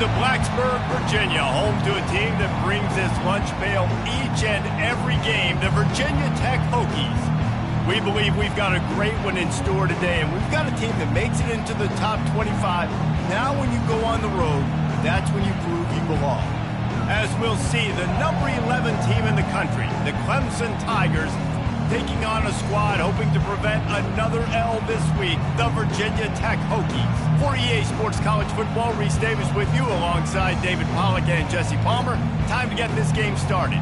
to Blacksburg, Virginia, home to a team that brings this lunch pail each and every game, the Virginia Tech Hokies. We believe we've got a great one in store today, and we've got a team that makes it into the top 25. Now when you go on the road, that's when you prove you belong. As we'll see, the number 11 team in the country, the Clemson Tigers, taking on a squad hoping to prevent another L this week, the Virginia Tech Hokies. For EA Sports College Football, Reese Davis with you alongside David Pollack and Jesse Palmer. Time to get this game started.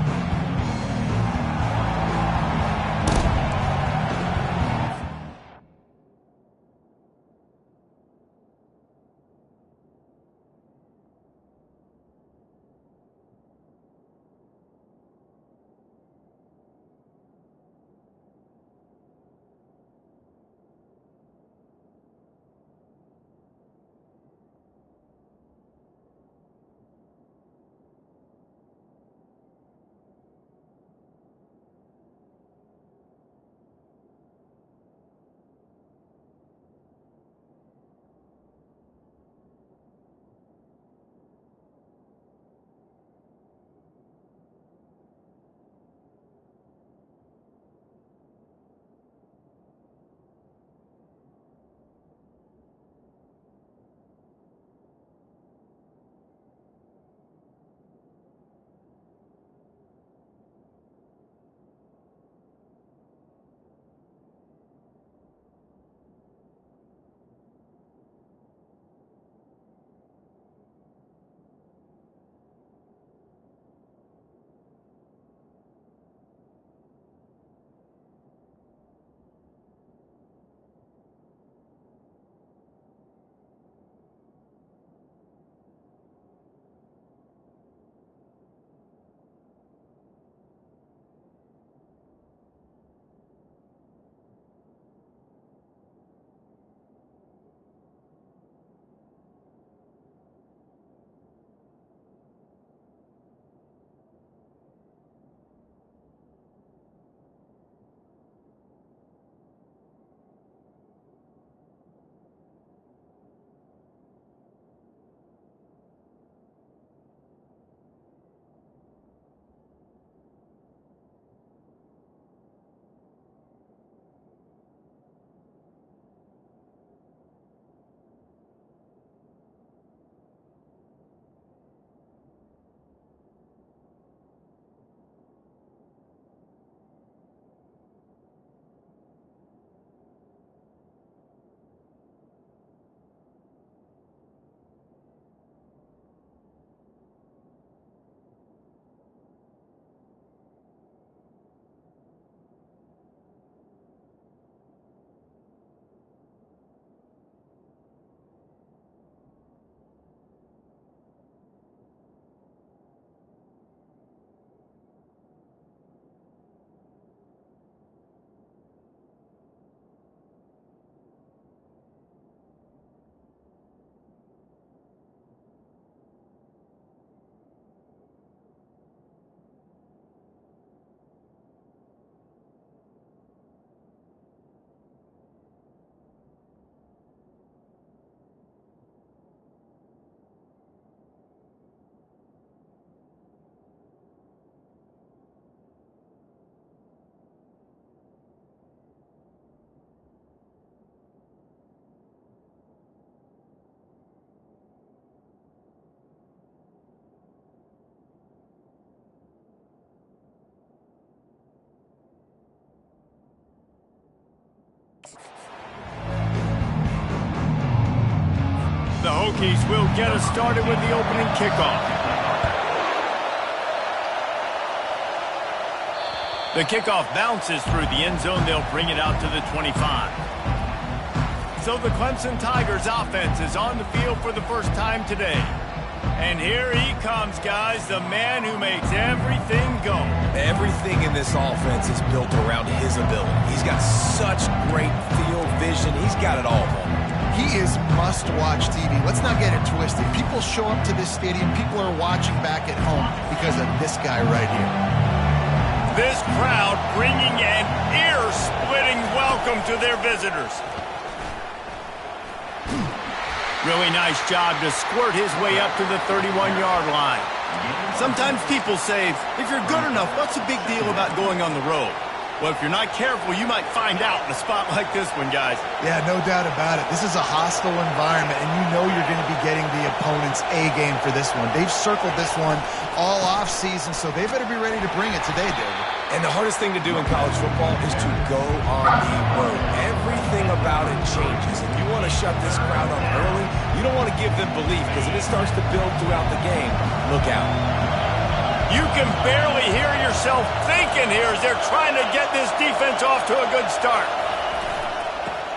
The Hokies will get us started with the opening kickoff. The kickoff bounces through the end zone. They'll bring it out to the 25. So the Clemson Tigers offense is on the field for the first time today. And here he comes, guys, the man who makes everything go. Everything in this offense is built around his ability. He's got such great field vision. He's got it all. He is must-watch TV. Let's not get it twisted. People show up to this stadium. People are watching back at home because of this guy right here. This crowd bringing an ear-splitting welcome to their visitors. Really nice job to squirt his way up to the 31-yard line. Sometimes people say, if you're good enough, what's the big deal about going on the road? Well, if you're not careful, you might find out in a spot like this one, guys. Yeah, no doubt about it. This is a hostile environment, and you know you're going to be getting the opponent's A game for this one. They've circled this one all off season, so they better be ready to bring it today, David. And the hardest thing to do in college football is to go on the road. Everything about it changes. If you want to shut this crowd up early, you don't want to give them belief, because if it starts to build throughout the game, look out. You can barely hear yourself thinking here as they're trying to get this defense off to a good start.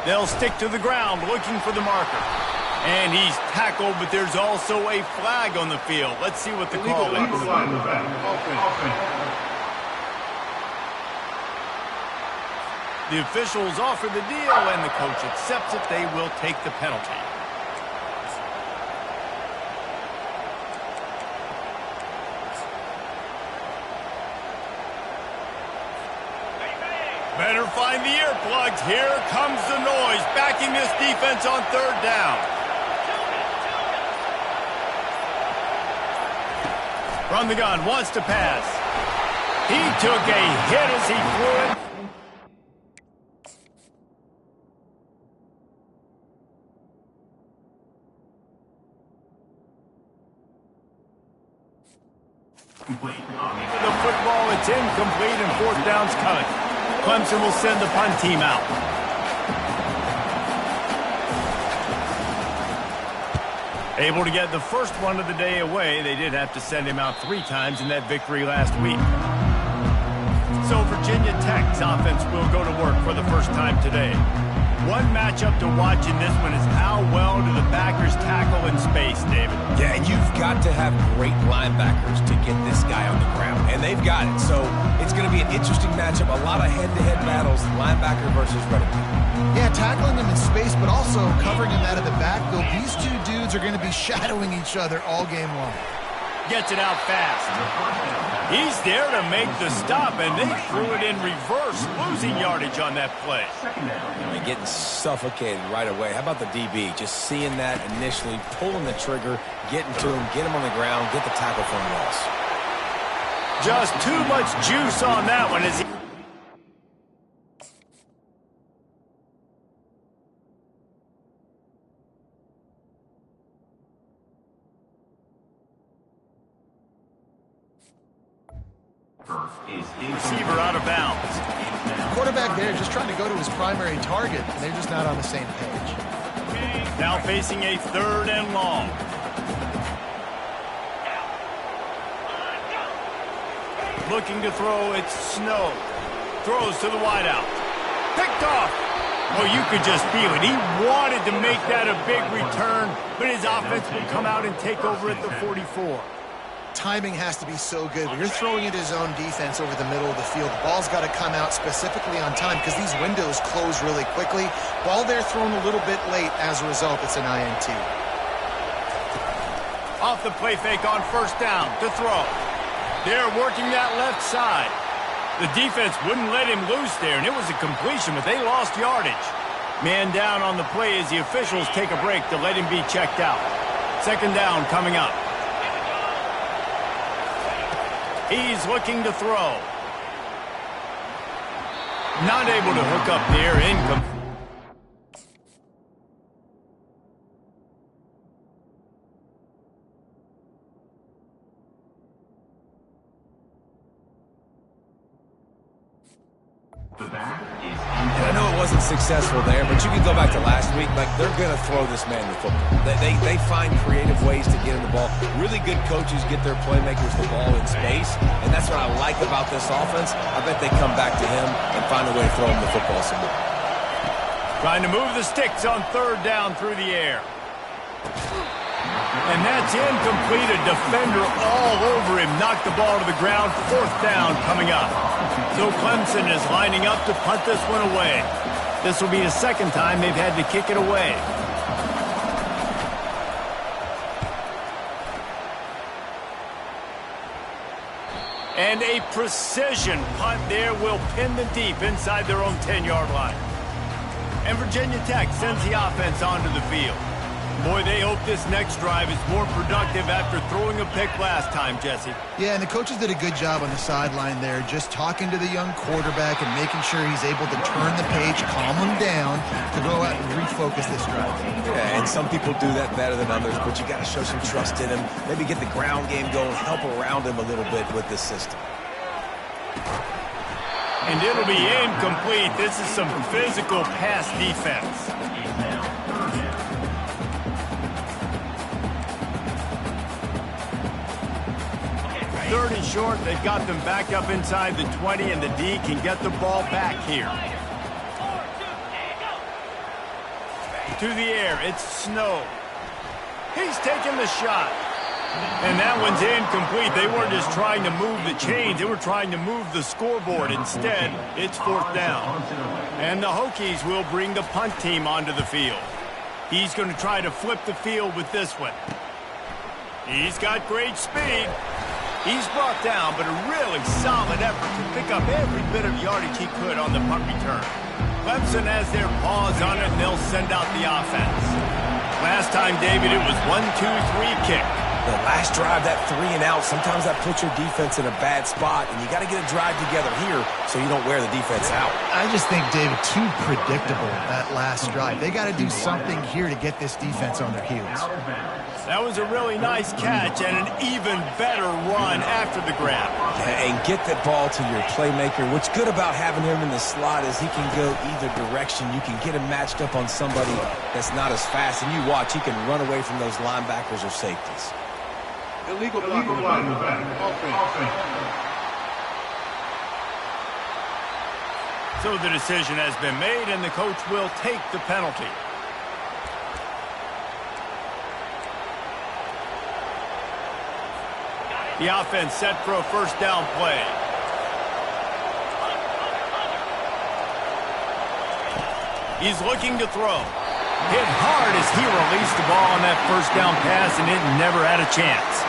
They'll stick to the ground looking for the marker. And he's tackled, but there's also a flag on the field. Let's see what the call is. The officials offer the deal, and the coach accepts it. They will take the penalty. Better find the earplugs. Here comes the noise, backing this defense on third down. Run the gun, wants to pass. He took a hit as he threw it. The football, it's incomplete, and fourth down's coming. Clemson will send the punt team out. Able to get the first one of the day away. They did have to send him out 3 times in that victory last week. So Virginia Tech's offense will go to work for the first time today. One matchup to watch in this one is how well do the backers tackle in space, David. Yeah, and you've got to have great linebackers to get this guy on the ground, and they've got it. So it's going to be an interesting matchup, a lot of head-to-head battles, linebacker versus running back. Yeah, tackling him in space, but also covering him out of the backfield. These two dudes are going to be shadowing each other all game long. Gets it out fast. He's there to make the stop, and they threw it in reverse, losing yardage on that play. And getting suffocated right away. How about the DB? Just seeing that initially, pulling the trigger, getting to him, get him on the ground, get the tackle for a loss. Just too much juice on that one as he... Receiver out of bounds. Quarterback there just trying to go to his primary target, and they're just not on the same page. Now facing a 3rd and long. Looking to throw, it's Snow. Throws to the wideout. Picked off. Oh, you could just feel it. He wanted to make that a big return, but his offense will come out and take over at the 44. Timing has to be so good. When you're throwing into his own defense over the middle of the field, the ball's got to come out specifically on time because these windows close really quickly. Ball there thrown a little bit late. As a result, it's an INT. Off the play fake on first down to throw. They're working that left side. The defense wouldn't let him loose there, and it was a completion, but they lost yardage. Man down on the play as the officials take a break to let him be checked out. 2nd down coming up. He's looking to throw. Not able to hook up there. Incomplete. And I know it wasn't successful there, but you can go back to last week. Like, they're going to throw this man the football. They find creative ways to get him the ball. Really good coaches get their playmakers the ball in space, and that's what I like about this offense. I bet they come back to him and find a way to throw him the football some more. Trying to move the sticks on 3rd down through the air. And that's incomplete. A defender all over him. Knocked the ball to the ground. 4th down coming up. So Clemson is lining up to punt this one away. This will be the 2nd time they've had to kick it away. And a precision punt there will pin the deep inside their own 10-yard line. And Virginia Tech sends the offense onto the field. Boy, they hope this next drive is more productive after throwing a pick last time, Jesse. Yeah, and the coaches did a good job on the sideline there, just talking to the young quarterback and making sure he's able to turn the page, calm him down to go out and refocus this drive. Yeah, and some people do that better than others, but you got to show some trust in him. Maybe get the ground game going, help around him a little bit with this system. And it'll be incomplete. This is some physical pass defense. 3rd and short. They've got them back up inside the 20, and the D can get the ball back here. To the air, it's Snow. He's taking the shot. And that one's incomplete. They weren't just trying to move the chains. They were trying to move the scoreboard. Instead, it's 4th down. And the Hokies will bring the punt team onto the field. He's going to try to flip the field with this one. He's got great speed. He's brought down, but a really solid effort to pick up every bit of yardage he could on the punt return. Clemson has their paws on it, and they'll send out the offense. Last time, David, it was 1-2-3 kick. The last drive, that 3 and out, sometimes that puts your defense in a bad spot, and you got to get a drive together here so you don't wear the defense out. I just think, David, too predictable, that last drive. They got to do something here to get this defense on their heels. That was a really nice catch and an even better run after the grab. Yeah, and get that ball to your playmaker. What's good about having him in the slot is he can go either direction. You can get him matched up on somebody that's not as fast, and you watch, he can run away from those linebackers or safeties. Illegal block in the back. Offense. So the decision has been made, and the coach will take the penalty. The offense set for a 1st down play. He's looking to throw. Hit hard as he released the ball on that 1st down pass, and it never had a chance.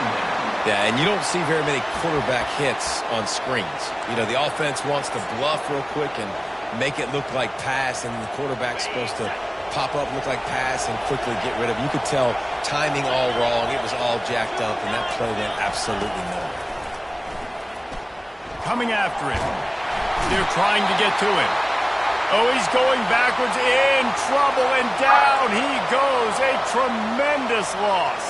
Yeah, and you don't see very many quarterback hits on screens. You know, the offense wants to bluff real quick and make it look like pass, and the quarterback's supposed to pop up, look like pass, and quickly get rid of it. You could tell timing all wrong. It was all jacked up, and that play went absolutely nowhere. Coming after him. They're trying to get to him. Oh, he's going backwards, in trouble, and down he goes. A tremendous loss.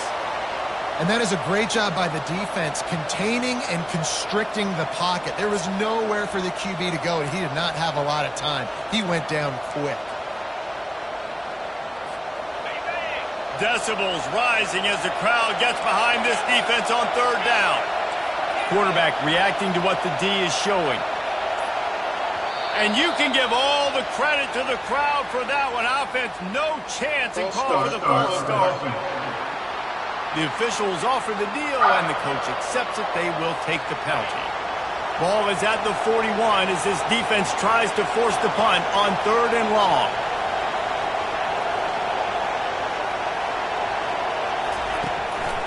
And that is a great job by the defense, containing and constricting the pocket. There was nowhere for the QB to go, and he did not have a lot of time. He went down quick. Decibels rising as the crowd gets behind this defense on 3rd down. Quarterback reacting to what the D is showing. And you can give all the credit to the crowd for that one. Offense, no chance and call for the false start. The officials offer the deal, and the coach accepts it. They will take the penalty. Ball is at the 41 as this defense tries to force the punt on 3rd and long.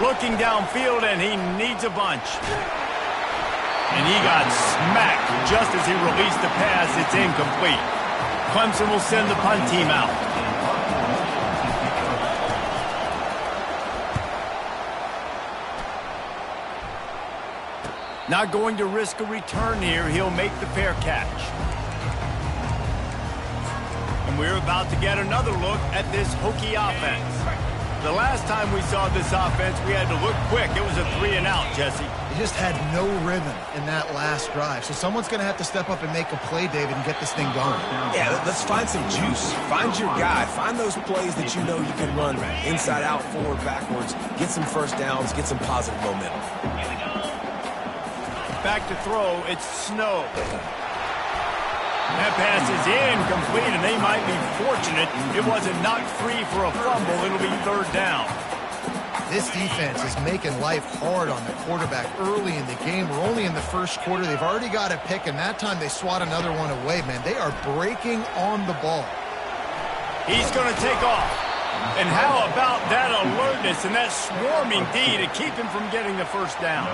Looking downfield, and he needs a bunch. And he got smacked just as he released the pass. It's incomplete. Clemson will send the punt team out. Not going to risk a return here. He'll make the fair catch. And we're about to get another look at this Hokie offense. The last time we saw this offense, we had to look quick. It was a 3 and out, Jesse. They just had no rhythm in that last drive. So someone's going to have to step up and make a play, David, and get this thing going. Yeah, let's find some juice. Find your guy. Find those plays that you know you can run inside out, forward, backwards. Get some 1st downs. Get some positive momentum. Back to throw. It's Snow. That pass is incomplete, and they might be fortunate it wasn't knocked free for a fumble. It'll be 3rd down. This defense is making life hard on the quarterback early in the game. We're only in the 1st quarter. They've already got a pick, and that time they swat another one away, man. They are breaking on the ball. He's going to take off. And how about that alertness and that swarming D to keep him from getting the 1st down?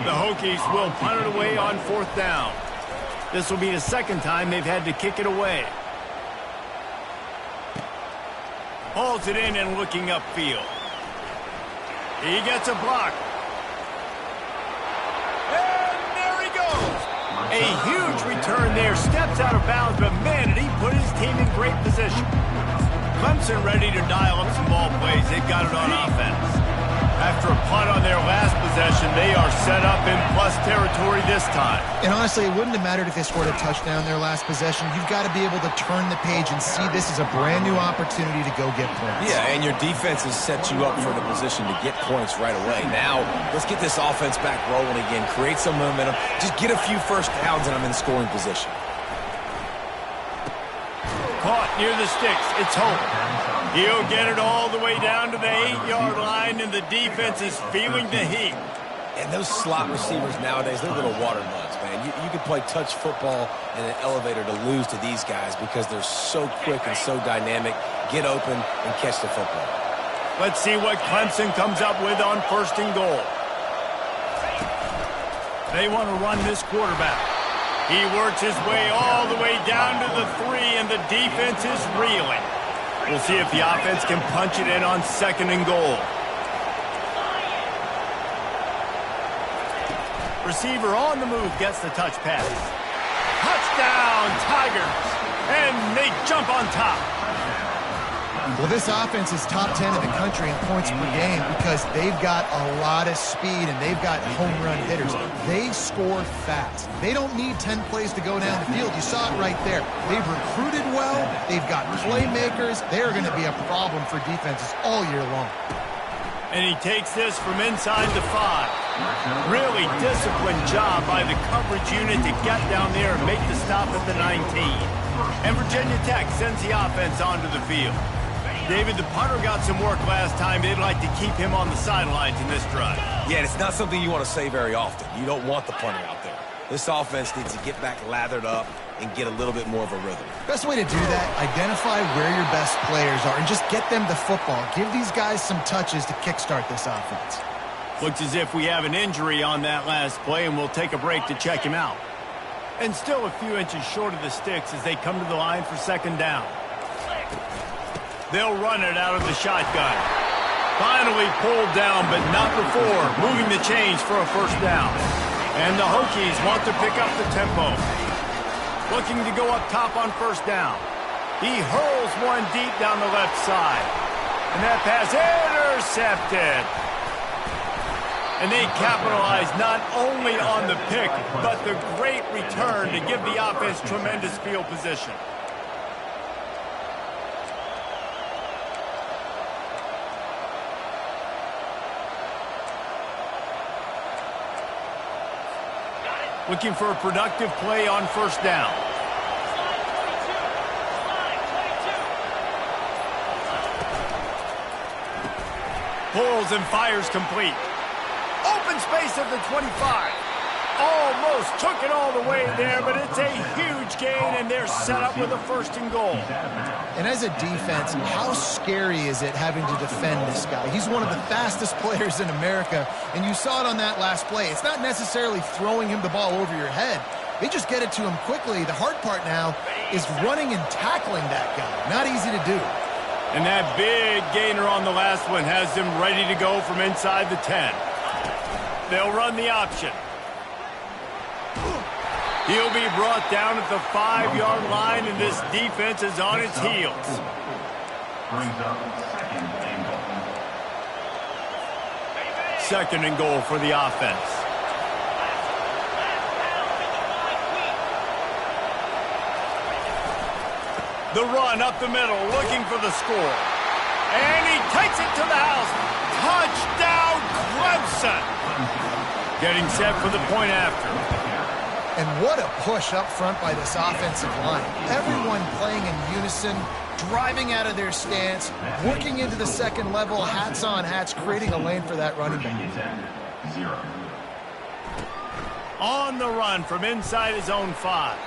The Hokies will punt it away on 4th down. This will be the 2nd time they've had to kick it away. Pulls it in and looking upfield. He gets a block. And there he goes. A huge return there. Steps out of bounds, but man, did he put his team in great position. Clemson ready to dial up some ball plays. They've got it on offense. After a punt on their last possession, they are set up in plus territory this time. And honestly, it wouldn't have mattered if they scored a touchdown their last possession. You've got to be able to turn the page and see this is a brand new opportunity to go get points. Yeah, and your defense has set you up for the position to get points right away. Now, let's get this offense back rolling again, create some momentum, just get a few first downs, and I'm in scoring position. Caught near the sticks. It's Hope. He'll get it all the way down to the 8-yard line, and the defense is feeling the heat. And those slot receivers nowadays, they're little water bugs, man. You can play touch football in an elevator to lose to these guys because they're so quick and so dynamic. Get open and catch the football. Let's see what Clemson comes up with on 1st and goal. They want to run this quarterback. He works his way all the way down to the 3, and the defense is reeling. We'll see if the offense can punch it in on 2nd and goal. Receiver on the move gets the touch pass. Touchdown, Tigers! And they jump on top. Well, this offense is top 10 in the country in points per game because they've got a lot of speed and they've got home run hitters. They score fast. They don't need 10 plays to go down the field. You saw it right there. They've recruited well. They've got playmakers. They're going to be a problem for defenses all year long. And he takes this from inside the 5. Really disciplined job by the coverage unit to get down there and make the stop at the 19. And Virginia Tech sends the offense onto the field. David, the punter got some work last time. They'd like to keep him on the sidelines in this drive. Yeah, it's not something you want to say very often. You don't want the punter out there. This offense needs to get back lathered up and get a little bit more of a rhythm. Best way to do that, identify where your best players are and just get them the football. Give these guys some touches to kickstart this offense. Looks as if we have an injury on that last play, and we'll take a break to check him out. And still a few inches short of the sticks as they come to the line for 2nd down. They'll run it out of the shotgun. Finally pulled down, but not before moving the chains for a 1st down. And the Hokies want to pick up the tempo. Looking to go up top on 1st down. He hurls one deep down the left side. And that pass intercepted. And they capitalize not only on the pick, but the great return to give the offense tremendous field position. Looking for a productive play on 1st down. Pulls and fires complete. Open space at the 25. Almost took it all the way there, but it's a huge gain, and they're set up with a 1st and goal. And as a defense, how scary is it having to defend this guy? He's one of the fastest players in America, and you saw it on that last play. It's not necessarily throwing him the ball over your head. They just get it to him quickly. The hard part now is running and tackling that guy. Not easy to do. And that big gainer on the last one has them ready to go from inside the 10. They'll run the option. He'll be brought down at the 5-yard line, and this defense is on its heels. Second and goal for the offense. The run up the middle, looking for the score. And he takes it to the house. Touchdown, Clemson! Getting set for the point after. And what a push up front by this offensive line. Everyone playing in unison, driving out of their stance, working into the 2nd level, hats on hats, creating a lane for that running back. On the run from inside his own 5.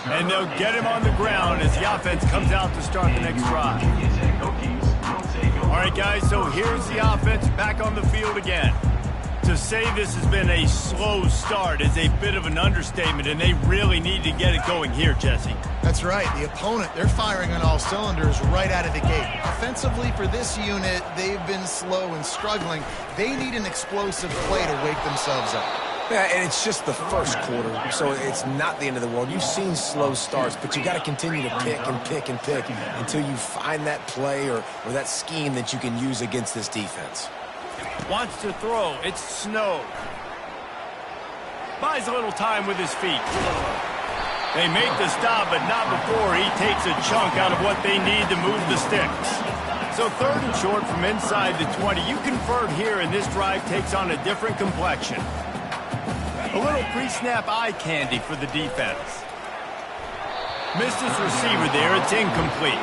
And they'll get him on the ground as the offense comes out to start the next drive. All right, guys, so here's the offense back on the field again. To say this has been a slow start is a bit of an understatement, and they really need to get it going here, Jesse. That's right. The opponent, they're firing on all cylinders right out of the gate. Offensively, for this unit, they've been slow and struggling. They need an explosive play to wake themselves up. Yeah, and it's just the first quarter, so it's not the end of the world. You've seen slow starts, but you got to continue to pick and pick and pick until you find that play or that scheme that you can use against this defense. Wants to throw. It's Snow. Buys a little time with his feet. They make the stop, but not before he takes a chunk out of what they need to move the sticks. So 3rd and short from inside the 20. You convert here, and this drive takes on a different complexion. A little pre-snap eye candy for the defense. Missed his receiver there. It's incomplete.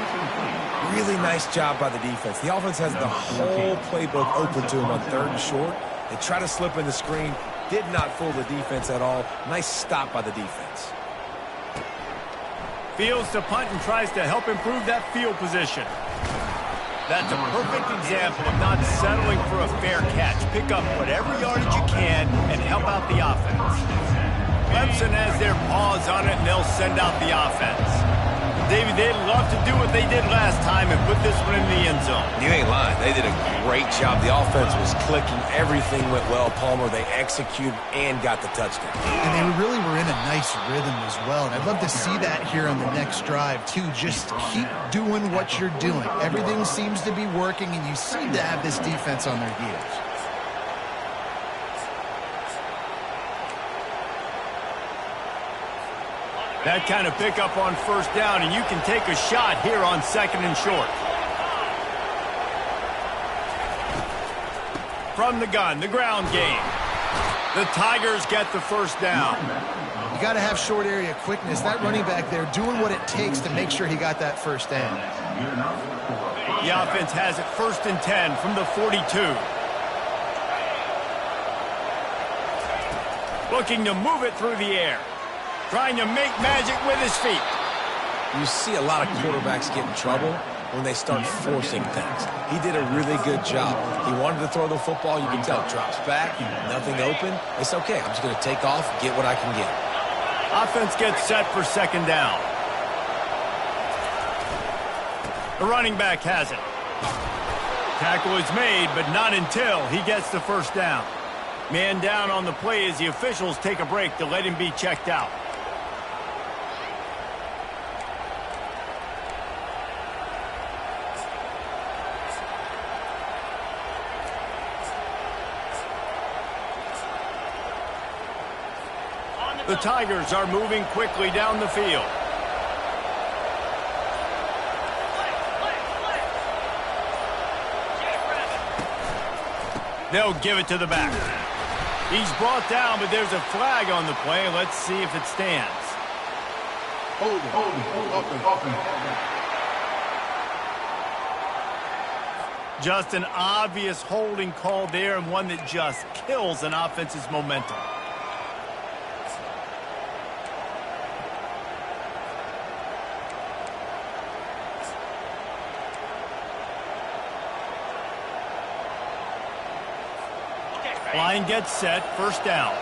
Really nice job by the defense. The offense has the whole playbook open to him on 3rd and short. They try to slip in the screen. Did not fool the defense at all. Nice stop by the defense. Fields to punt and tries to help improve that field position. That's a perfect example of not settling for a fair catch. Pick up whatever yardage you can and help out the offense. Clemson has their paws on it, and they'll send out the offense. David, they'd love to do what they did last time and put this one in the end zone. You ain't lying. They did a great job. The offense was clicking. Everything went well, Palmer. They executed and got the touchdown. And they really were in a nice rhythm as well. And I'd love to see that here on the next drive, too. Just keep doing what you're doing. Everything seems to be working, and you seem to have this defense on their heels. That kind of pickup on 1st down, and you can take a shot here on 2nd and short. From the gun, the ground game. The Tigers get the 1st down. You got to have short area quickness. That running back there doing what it takes to make sure he got that 1st down. The offense has it 1st and 10 from the 42. Looking to move it through the air. Trying to make magic with his feet. You see a lot of quarterbacks get in trouble when they start forcing things. He did a really good job. He wanted to throw the football. You can tell. Drops back, nothing open. It's okay. I'm just going to take off, get what I can get. Offense gets set for 2nd down. The running back has it. Tackle is made, but not until he gets the 1st down. Man down on the play as the officials take a break to let him be checked out. The Tigers are moving quickly down the field. They'll give it to the back. He's brought down, but there's a flag on the play. Let's see if it stands. Just an obvious holding call there, and one that just kills an offense's momentum. Line gets set, 1st down.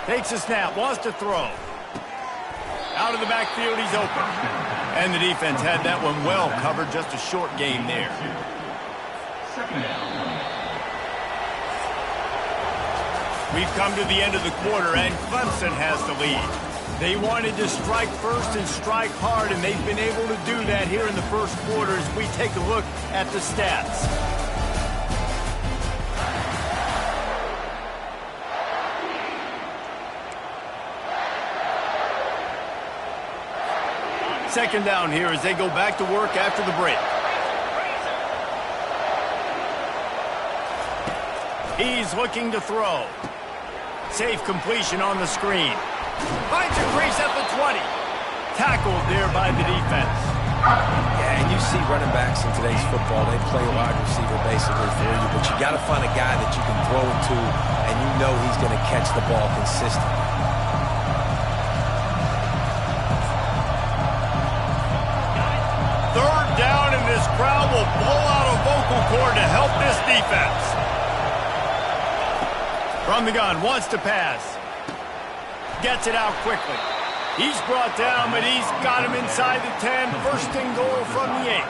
Takes a snap, wants to throw. Out of the backfield, he's open. And the defense had that one well covered, just a short game there. 2nd down. We've come to the end of the quarter, and Clemson has the lead. They wanted to strike first and strike hard, and they've been able to do that here in the 1st quarter as we take a look at the stats. Second down here as they go back to work after the break. He's looking to throw. Safe completion on the screen. Finds a crease at the 20. Tackled there by the defense. Yeah, and you see running backs in today's football, they play wide receiver basically for you, but you got to find a guy that you can throw it to, and you know he's going to catch the ball consistently. Third down, and this crowd will blow out a vocal vocal cord to help this defense. From the gun, wants to pass. Gets it out quickly. He's brought down, but he's got him inside the 10. First and goal from the 8.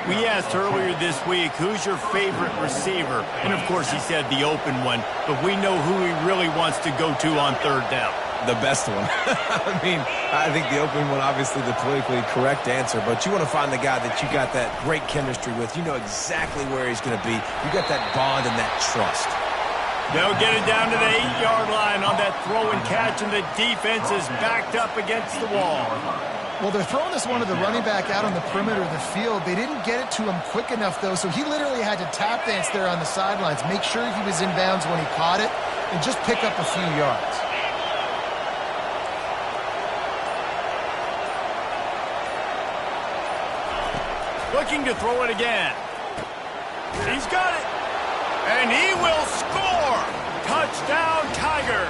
We asked earlier this week, who's your favorite receiver? And, of course, he said the open one. But we know who he really wants to go to on third down. The best one. I mean, I think the open one, obviously the politically correct answer, but you want to find the guy that you got that great chemistry with. You know exactly where he's going to be. You got that bond and that trust. They'll get it down to the 8-yard line on that throw and catch, and the defense is backed up against the wall. Well, they're throwing this one to the running back out on the perimeter of the field. They didn't get it to him quick enough, though, so he literally had to tap dance there on the sidelines, make sure he was in bounds when he caught it, and just pick up a few yards. Looking to throw it again. He's got it. And he will score. Touchdown, Tigers.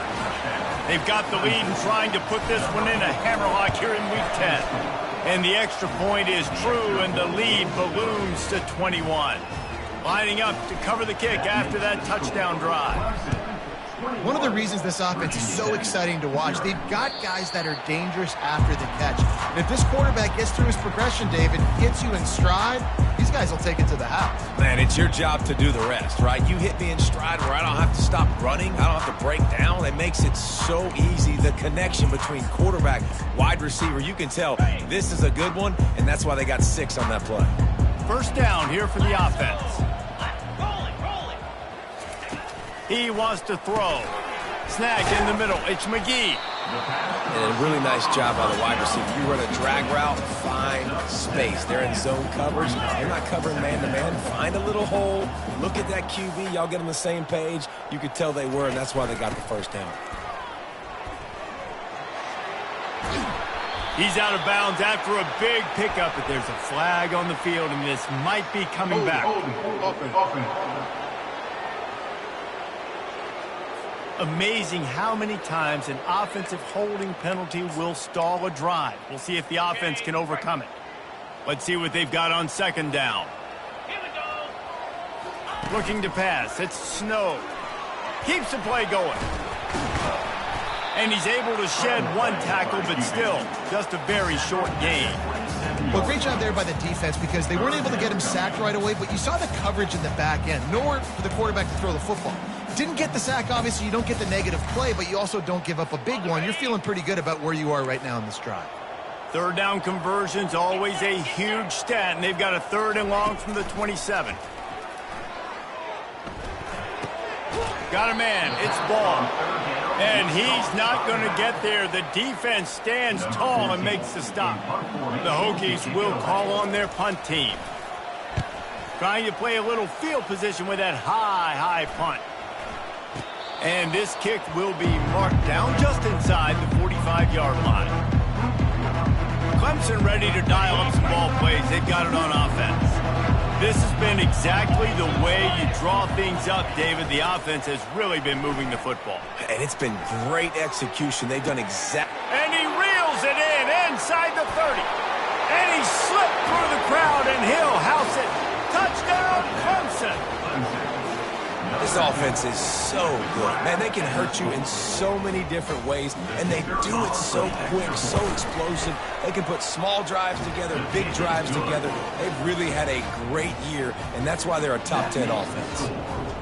They've got the lead and trying to put this one in a hammerlock here in Week 10. And the extra point is true, and the lead balloons to 21. Lining up to cover the kick after that touchdown drive. One of the reasons this offense is so exciting to watch, they've got guys that are dangerous after the catch. And if this quarterback gets through his progression, David, gets you in stride, these guys will take it to the house. Man, it's your job to do the rest, right? You hit me in stride where I don't have to stop running. I don't have to break down. It makes it so easy. The connection between quarterback, wide receiver, you can tell this is a good one, and that's why they got 6 on that play. First down here for the offense. He wants to throw. Snagged in the middle. It's McGee. And a really nice job by the wide receiver. You run a drag route, find space. They're in zone coverage. They're not covering man-to-man. Find a little hole. Look at that QB. Y'all get on the same page. You could tell they were, and that's why they got the first down. He's out of bounds after a big pickup, but there's a flag on the field, and this might be coming back. Amazing how many times an offensive holding penalty will stall a drive. We'll see if the offense can overcome it. Let's see what they've got on second down. Here we go. Looking to pass. It's Snow. Keeps the play going. And he's able to shed one tackle, but still just a very short gain. Well, great job there by the defense because they weren't able to get him sacked right away, but you saw the coverage in the back end. Nowhere for the quarterback to throw the football. Didn't get the sack, obviously. You don't get the negative play, but you also don't give up a big one. You're feeling pretty good about where you are right now in this drive. Third down conversion's always a huge stat, and they've got a 3rd and long from the 27. Got a man. It's Ball. And he's not going to get there. The defense stands tall and makes the stop. The Hokies will call on their punt team. Trying to play a little field position with that high punt. And this kick will be marked down just inside the 45-yard line. Clemson ready to dial up some ball plays. They've got it on offense. This has been exactly the way you draw things up, David. The offense has really been moving the football. And it's been great execution. They've done exactly. And he reels it in inside the 30. And he slipped through the crowd, and he'll house it. Touchdown, Clemson. This offense is so good. Man, they can hurt you in so many different ways, and they do it so quick, so explosive. They can put small drives together, big drives together. They've really had a great year, and that's why they're a top 10 offense.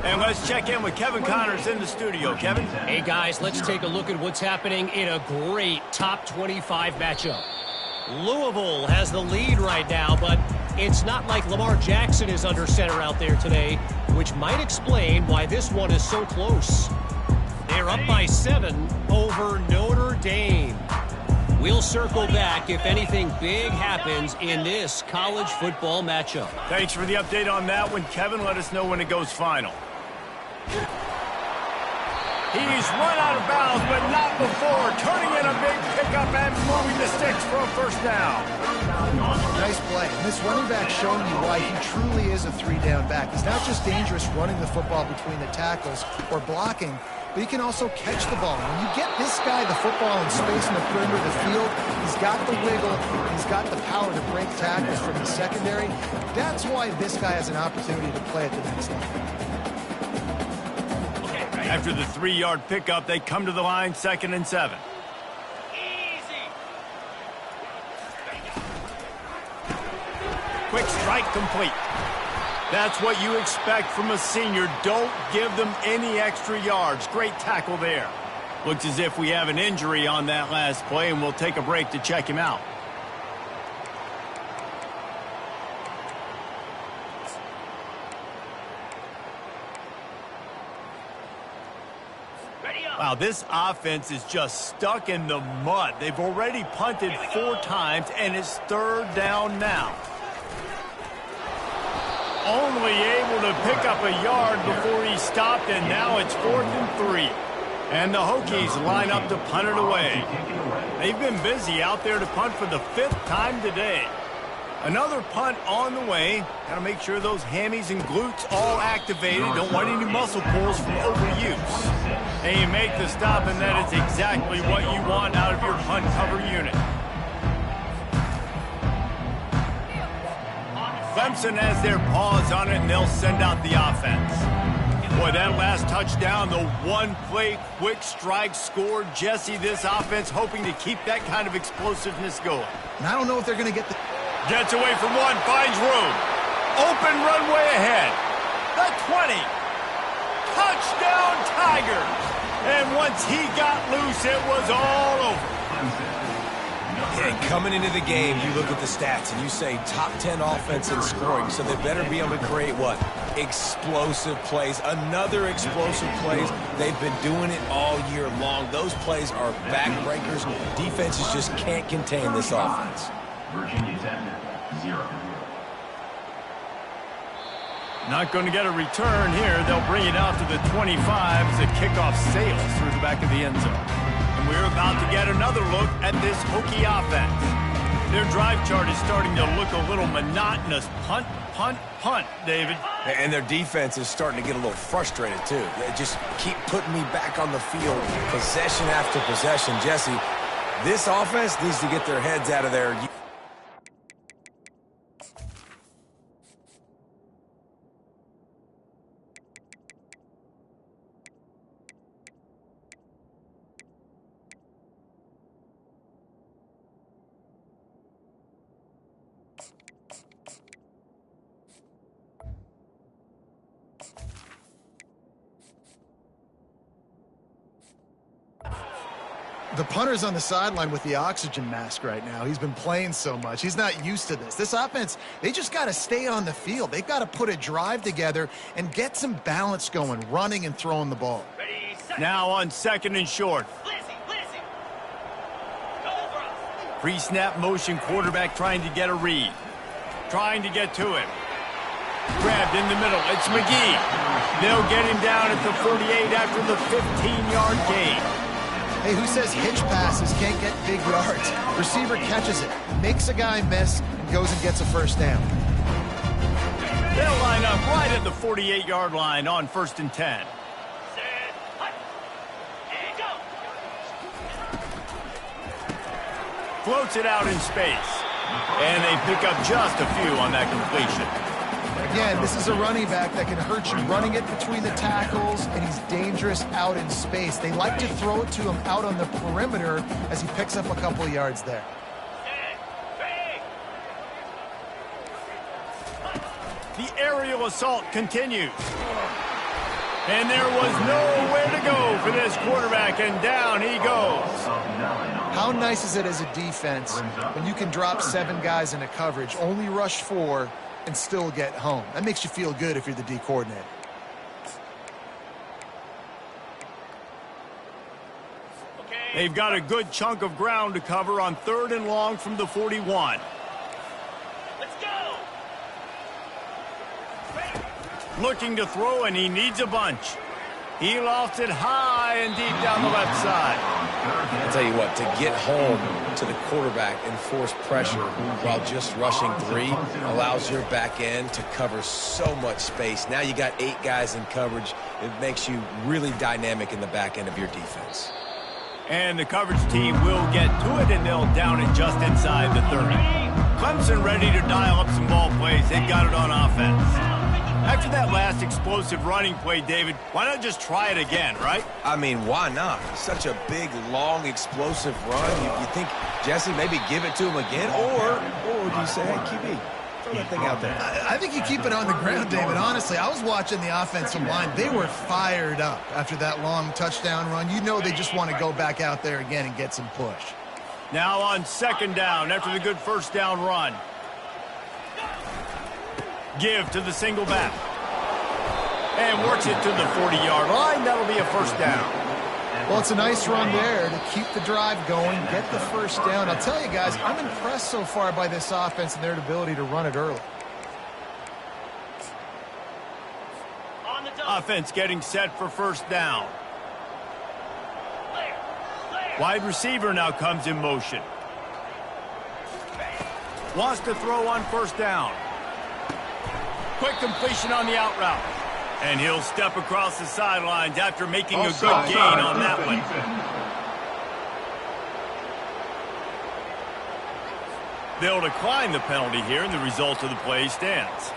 And let's check in with Kevin Connors in the studio. Kevin? Hey, guys, let's take a look at what's happening in a great top 25 matchup. Louisville has the lead right now, but it's not like Lamar Jackson is under center out there today, which might explain why this one is so close. They're up by 7 over Notre Dame. We'll circle back if anything big happens in this college football matchup. Thanks for the update on that one, Kevin. Let us know when it goes final. He's run out of bounds, but not before. Turning in a big pickup and moving the sticks for a first down. Nice play. And this running back showing you why he truly is a three-down back. He's not just dangerous running the football between the tackles or blocking, but he can also catch the ball. When you get this guy the football in space in the perimeter of the field, he's got the wiggle, he's got the power to break tackles from the secondary. That's why this guy has an opportunity to play at the next level. After the 3-yard pickup, they come to the line, 2nd and 7. Quick strike complete. That's what you expect from a senior. Don't give them any extra yards. Great tackle there. Looks as if we have an injury on that last play, and we'll take a break to check him out. Wow, this offense is just stuck in the mud. They've already punted 4 times, and it's 3rd down now. Only able to pick up a yard before he stopped, and now it's 4th and 3. And the Hokies line up to punt it away. They've been busy out there to punt for the 5th time today. Another punt on the way. Got to make sure those hammies and glutes all activated. Don't want any muscle pulls from overuse. And you make the stop, and that is exactly what you want out of your punt cover unit. Clemson has their paws on it, and they'll send out the offense. Boy, that last touchdown, the one-play quick strike scored. Jesse, this offense hoping to keep that kind of explosiveness going. And I don't know if they're going to get the... Gets away from one, finds room. Open runway ahead. The 20. Touchdown Tigers. And once he got loose, it was all over. And coming into the game, you look at the stats and you say top 10 offense in scoring, so they better be able to create what? Explosive plays. Another explosive plays. They've been doing it all year long. Those plays are backbreakers. Defenses just can't contain this offense. Virginia 10, 0. Not going to get a return here. They'll bring it out to the 25 as the kickoff sails through the back of the end zone. And we're about to get another look at this Hokie offense. Their drive chart is starting to look a little monotonous. Punt, punt, punt, David. And their defense is starting to get a little frustrated, too. They just keep putting me back on the field, possession after possession. Jesse, this offense needs to get their heads out of there. The punter's on the sideline with the oxygen mask right now. He's been playing so much. He's not used to this. This offense, they just got to stay on the field. They've got to put a drive together and get some balance going, running and throwing the ball. Now on 2nd and short. Pre-snap motion, quarterback trying to get a read. Trying to get to him. Grabbed in the middle. It's McGee. They'll get him down at the 48 after the 15-yard gain. Hey, who says hitch passes can't get big yards? Receiver catches it, makes a guy miss, and goes and gets a first down. They'll line up right at the 48-yard line on 1st and 10. Floats it out in space. And they pick up just a few on that completion. Again, this is a running back that can hurt you running it between the tackles, and he's dangerous out in space. They like to throw it to him out on the perimeter as he picks up a couple yards there. The aerial assault continues. And there was nowhere to go for this quarterback, and down he goes. How nice is it as a defense when you can drop 7 guys into coverage, only rush 4, and still get home? That makes you feel good if you're the D coordinator. They've got a good chunk of ground to cover on 3rd and long from the 41. Let's go! Looking to throw, and he needs a bunch. He lost it high and deep down the left side. I'll tell you what, to get home to the quarterback and force pressure while just rushing 3 allows your back end to cover so much space. Now you got 8 guys in coverage. It makes you really dynamic in the back end of your defense. And the coverage team will get to it, and they'll down it just inside the 30. Clemson ready to dial up some ball plays. They got it on offense. After that last explosive running play, David, why not just try it again, right? I mean, why not? Such a big, long, explosive run. You think, Jesse, maybe give it to him again? Or do you say, hey, QB, throw that thing out there? I think you keep it on the ground, David. Honestly, I was watching the offensive line. They were fired up after that long touchdown run. You know they just want to go back out there again and get some push. Now on second down after the good first down run. Give to the single back. And works it to the 40-yard line. That'll be a first down. Well, it's a nice run there to keep the drive going, get the first down. I'll tell you guys, I'm impressed so far by this offense and their ability to run it early. Offense getting set for first down. Wide receiver now comes in motion. Wants to throw on first down. Quick completion on the out route. And he'll step across the sidelines after making a good gain on that one. They'll decline the penalty here, and the result of the play stands.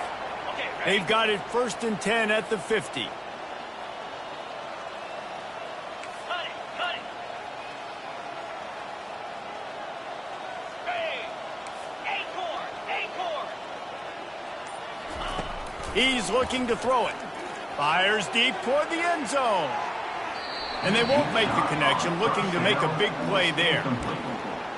They've got it 1st and 10 at the 50. He's looking to throw it. Fires deep toward the end zone. And they won't make the connection, looking to make a big play there.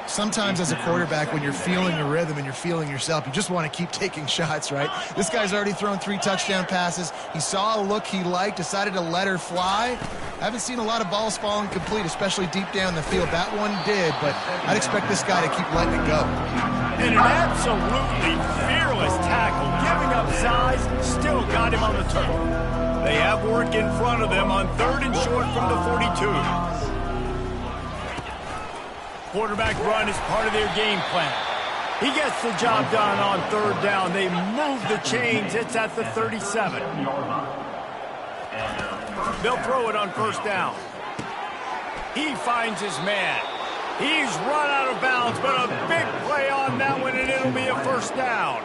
Sometimes as a quarterback, when you're feeling the rhythm and you're feeling yourself, you just want to keep taking shots, right? This guy's already thrown 3 touchdown passes. He saw a look he liked, decided to let her fly. I haven't seen a lot of balls falling complete, especially deep down the field. That one did, but I'd expect this guy to keep letting it go. And an absolutely fearless tackle, giving up size, still got him on the turf. They have work in front of them on 3rd and short from the 42. Quarterback run is part of their game plan. He gets the job done on 3rd down. They move the chains. It's at the 37. They'll throw it on 1st down. He finds his man. He's run out of bounds, but a big play on that one, and it'll be a 1st down.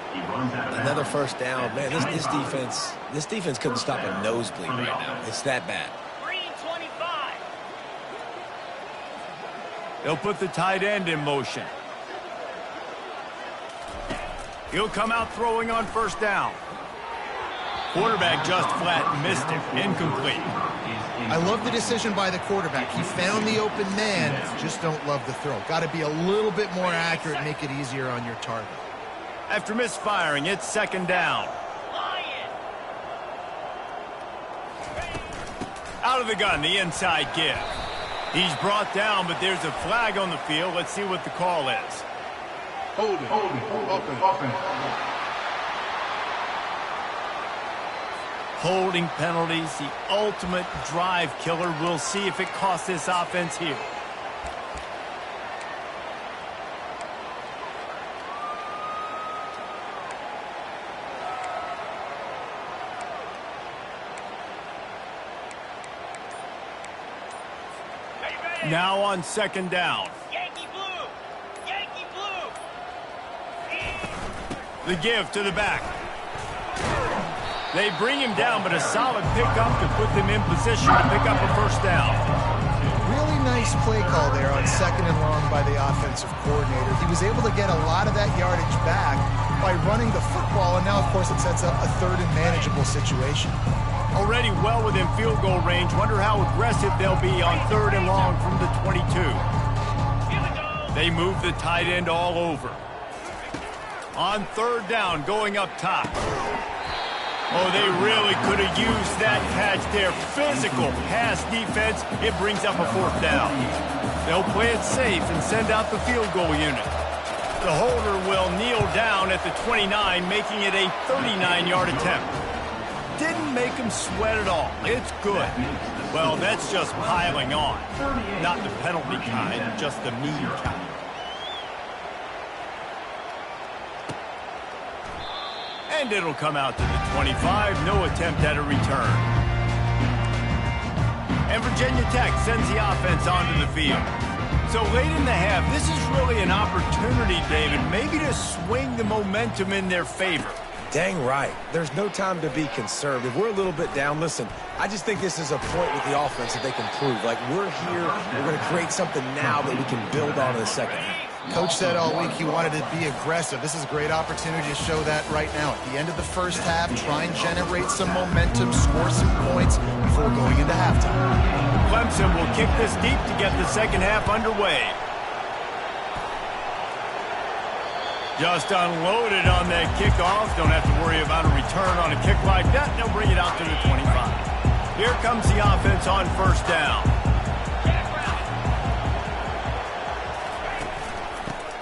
Another 1st down. Man, this defense couldn't stop a nosebleed right now. It's that bad. They'll put the tight end in motion. He'll come out throwing on 1st down. Quarterback just flat missed it. Incomplete. I love the decision by the quarterback. He found the open man, just don't love the throw. Got to be a little bit more accurate, make it easier on your target. After misfiring, it's 2nd down. Out of the gun, the inside give. He's brought down, but there's a flag on the field. Let's see what the call is. Holding. Offense. Holding penalties, the ultimate drive killer. We'll see if it costs this offense here. Now on 2nd down. Yankee blue! Yankee blue! The give to the back. They bring him down, but a solid pickup to put them in position to pick up a 1st down. Really nice play call there on 2nd and long by the offensive coordinator. He was able to get a lot of that yardage back by running the football, and now, of course, it sets up a 3rd and manageable situation. Already well within field goal range. Wonder how aggressive they'll be on 3rd and long from the 22. They move the tight end all over. On 3rd down, going up top. Oh, they really could have used that catch there. Physical pass defense. It brings up a 4th down. They'll play it safe and send out the field goal unit. The holder will kneel down at the 29, making it a 39-yard attempt. Didn't make him sweat at all. It's good. Well, that's just piling on. Not the penalty kind, just the mean kind. And it'll come out to the 25. No attempt at a return. And Virginia Tech sends the offense onto the field. So late in the half, this is really an opportunity, David, maybe to swing the momentum in their favor. Dang right. There's no time to be conservative. We're a little bit down. Listen, I just think this is a point with the offense that they can prove. Like, we're here, we're going to create something now that we can build on in the second half. Coach said all week he wanted to be aggressive. This is a great opportunity to show that right now. At the end of the first half, try and generate some momentum, score some points before going into halftime. Clemson will kick this deep to get the second half underway. Just unloaded on that kickoff. Don't have to worry about a return on a kick like that. They'll bring it out to the 25. Here comes the offense on first down.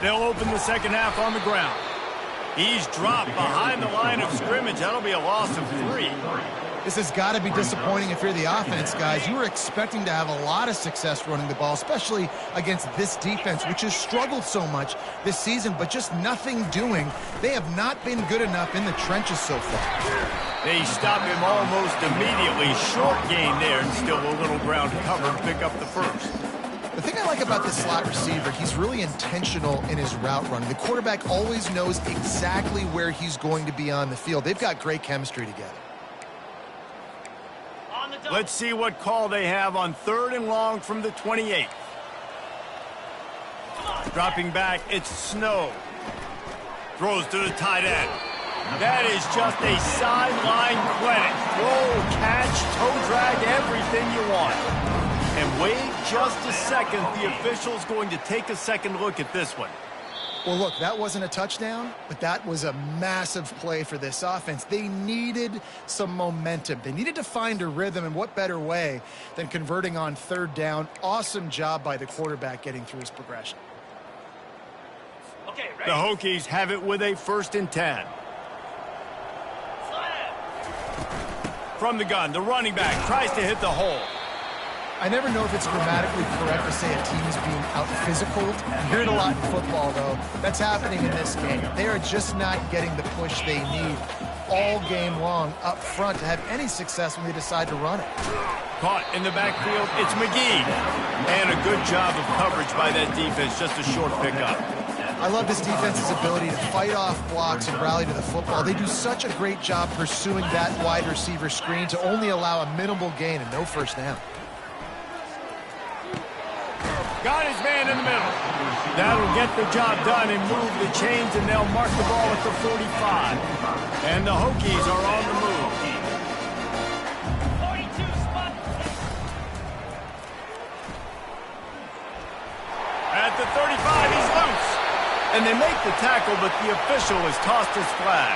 They'll open the second half on the ground. He's dropped behind the line of scrimmage. That'll be a loss of 3. This has got to be disappointing if you're the offense, guys. You were expecting to have a lot of success running the ball, especially against this defense, which has struggled so much this season, but just nothing doing. They have not been good enough in the trenches so far. They stop him almost immediately. Short gain there, and still a little ground cover to pick up the first. The thing I like about this slot receiver, he's really intentional in his route running. The quarterback always knows exactly where he's going to be on the field. They've got great chemistry together. Let's see what call they have on 3rd and long from the 28th. Dropping back, it's Snow. Throws to the tight end. That is just a sideline clinic. Throw, catch, toe drag, everything you want. And wait just a second. The official's going to take a second look at this one. Well, look, that wasn't a touchdown, but that was a massive play for this offense. They needed some momentum. They needed to find a rhythm, and what better way than converting on 3rd down. Awesome job by the quarterback getting through his progression. Okay, The Hokies have it with a 1st and 10. From the gun, the running back tries to hit the hole. I never know if it's grammatically correct to say a team is being out-physical. You hear it a lot in football, though. That's happening in this game. They are just not getting the push they need all game long up front to have any success when they decide to run it. Caught in the backfield, it's McGee. And a good job of coverage by that defense, just a short pickup. I love this defense's ability to fight off blocks and rally to the football. They do such a great job pursuing that wide receiver screen to only allow a minimal gain and no first down. Got his man in the middle. That'll get the job done and move the chains, and they'll mark the ball at the 45. And the Hokies are on the move. 42 spot. At the 35, he's loose. And they make the tackle, but the official has tossed his flag.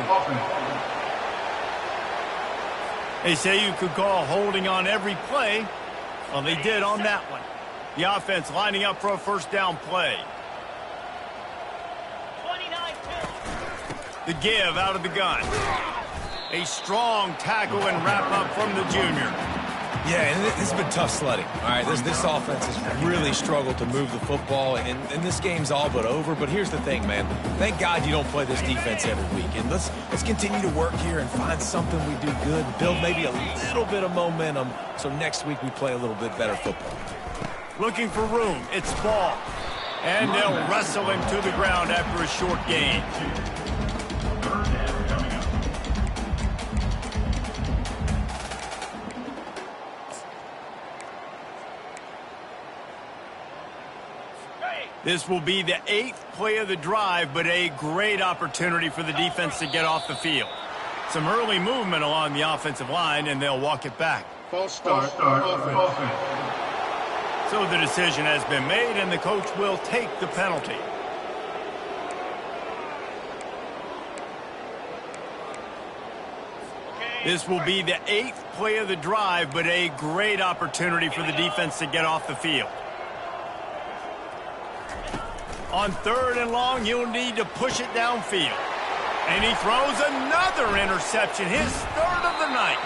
Offense. They say you could call holding on every play. Well, they did on that one. The offense lining up for a first down play. 29-2. The give out of the gun. A strong tackle and wrap up from the junior. Yeah, and this has been tough sledding. All right, this offense has really struggled to move the football, and this game's all but over. But here's the thing, man. Thank God you don't play this defense every week. And let's continue to work here and find something we do good, build maybe a little bit of momentum, so next week we play a little bit better football. Looking for room. It's ball. And they'll wrestle him to the ground after a short gain. This will be the 8th play of the drive, but a great opportunity for the defense to get off the field. Some early movement along the offensive line, and they'll walk it back. False start. Offense. So the decision has been made, and the coach will take the penalty. This will be the 8th play of the drive, but a great opportunity for the defense to get off the field. On 3rd and long, you'll need to push it downfield. And he throws another interception, his third of the night.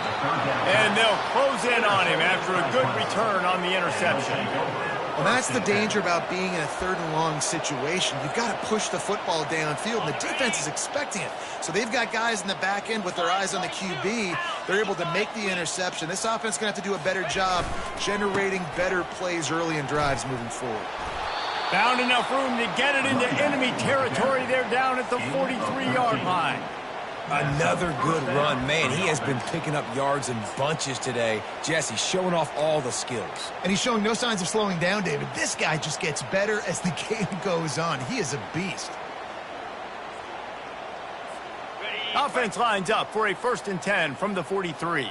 And they'll close in on him after a good return on the interception. Well, that's the danger about being in a third and long situation. You've got to push the football downfield, and the defense is expecting it. So they've got guys in the back end with their eyes on the QB. They're able to make the interception. This offense is going to have to do a better job generating better plays early in drives moving forward. Found enough room to get it into enemy territory. They're down at the 43-yard line. Another good run. Man, he has been picking up yards in bunches today. Jesse showing off all the skills. And he's showing no signs of slowing down, David. This guy just gets better as the game goes on. He is a beast. Offense lines up for a 1st and 10 from the 43.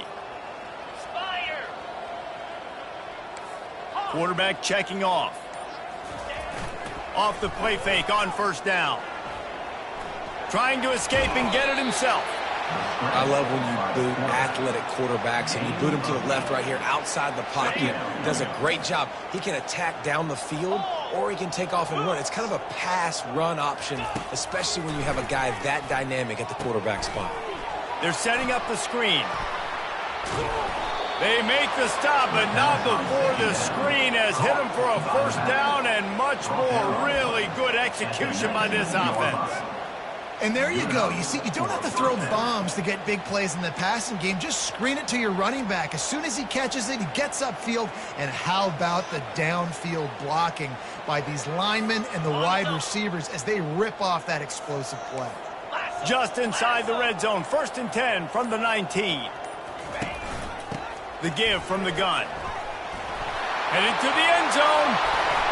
Quarterback checking off. Off the play fake on 1st down. Trying to escape and get it himself. I love when you boot athletic quarterbacks and you boot him to the left right here outside the pocket. Does a great job. He can attack down the field or he can take off and run. It's kind of a pass-run option, especially when you have a guy that dynamic at the quarterback spot. They're setting up the screen. They make the stop, but not before the screen has hit him for a 1st down and much more. Really good execution by this offense. And there you go. You see, you don't have to throw bombs to get big plays in the passing game. Just screen it to your running back. As soon as he catches it, he gets upfield. And how about the downfield blocking by these linemen and the wide receivers as they rip off that explosive play? Just inside the red zone. 1st and 10 from the 19. The give from the gun. Headed to the end zone.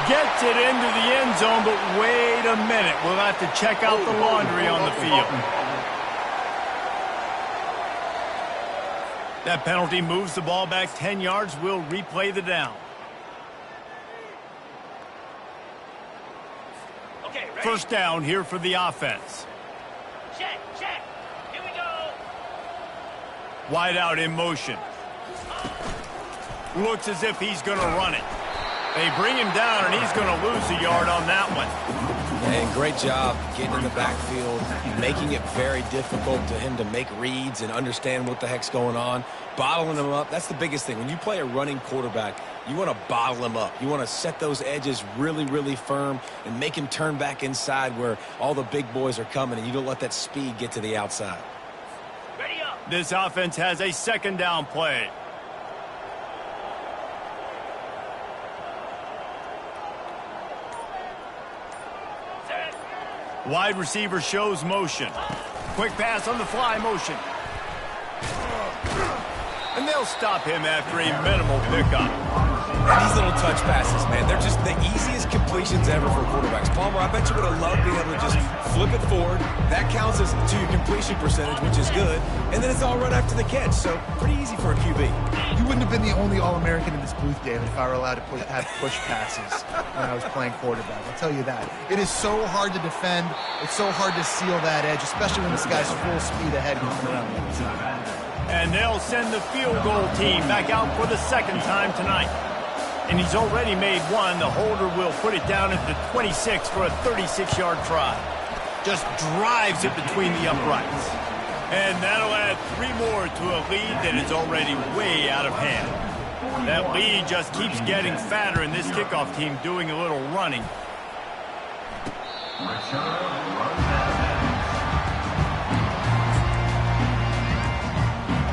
Gets it into the end zone, but wait a minute. We'll have to check out the laundry on the field. That penalty moves the ball back 10 yards. We'll replay the down. Okay, ready? 1st down here for the offense. Check. Here we go. Wide out in motion. Looks as if he's going to run it. They bring him down, and he's going to lose a yard on that one. And great job getting in the backfield, making it very difficult to him to make reads and understand what the heck's going on. Bottling him up, that's the biggest thing. When you play a running quarterback, you want to bottle him up. You want to set those edges really, really firm and make him turn back inside where all the big boys are coming, and you don't let that speed get to the outside. Ready up. This offense has a 2nd down play. Wide receiver shows motion. Quick pass on the fly motion. And they'll stop him after a minimal pickup. And these little touch passes, man, they're just the easiest completions ever for quarterbacks. Palmer, I bet you would have loved being able to just flip it forward. That counts as to your completion percentage, which is good. And then it's all right after the catch, so pretty easy for a QB. You wouldn't have been the only All-American in this booth, David, if I were allowed to have push passes when I was playing quarterback. I'll tell you that. It is so hard to defend. It's so hard to seal that edge, especially when this guy's full speed ahead coming around the inside. And they'll send the field goal team back out for the 2nd time tonight. And he's already made one. The holder will put it down at the 26 for a 36-yard try. Just drives it between the uprights. And that'll add 3 more to a lead that is already way out of hand. That lead just keeps getting fatter, and this kickoff team doing a little running.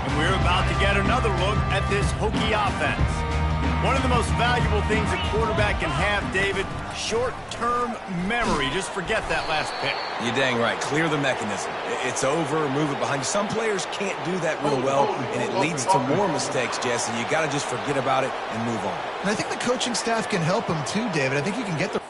And we're about to get another look at this Hokie offense. One of the most valuable things a quarterback can have, David, short-term memory. Just forget that last pick. You're dang right. Clear the mechanism. It's over, move it behind you. Some players can't do that real well, and it leads to more mistakes, Jesse. You got to just forget about it and move on. And I think the coaching staff can help him too, David. I think you can get the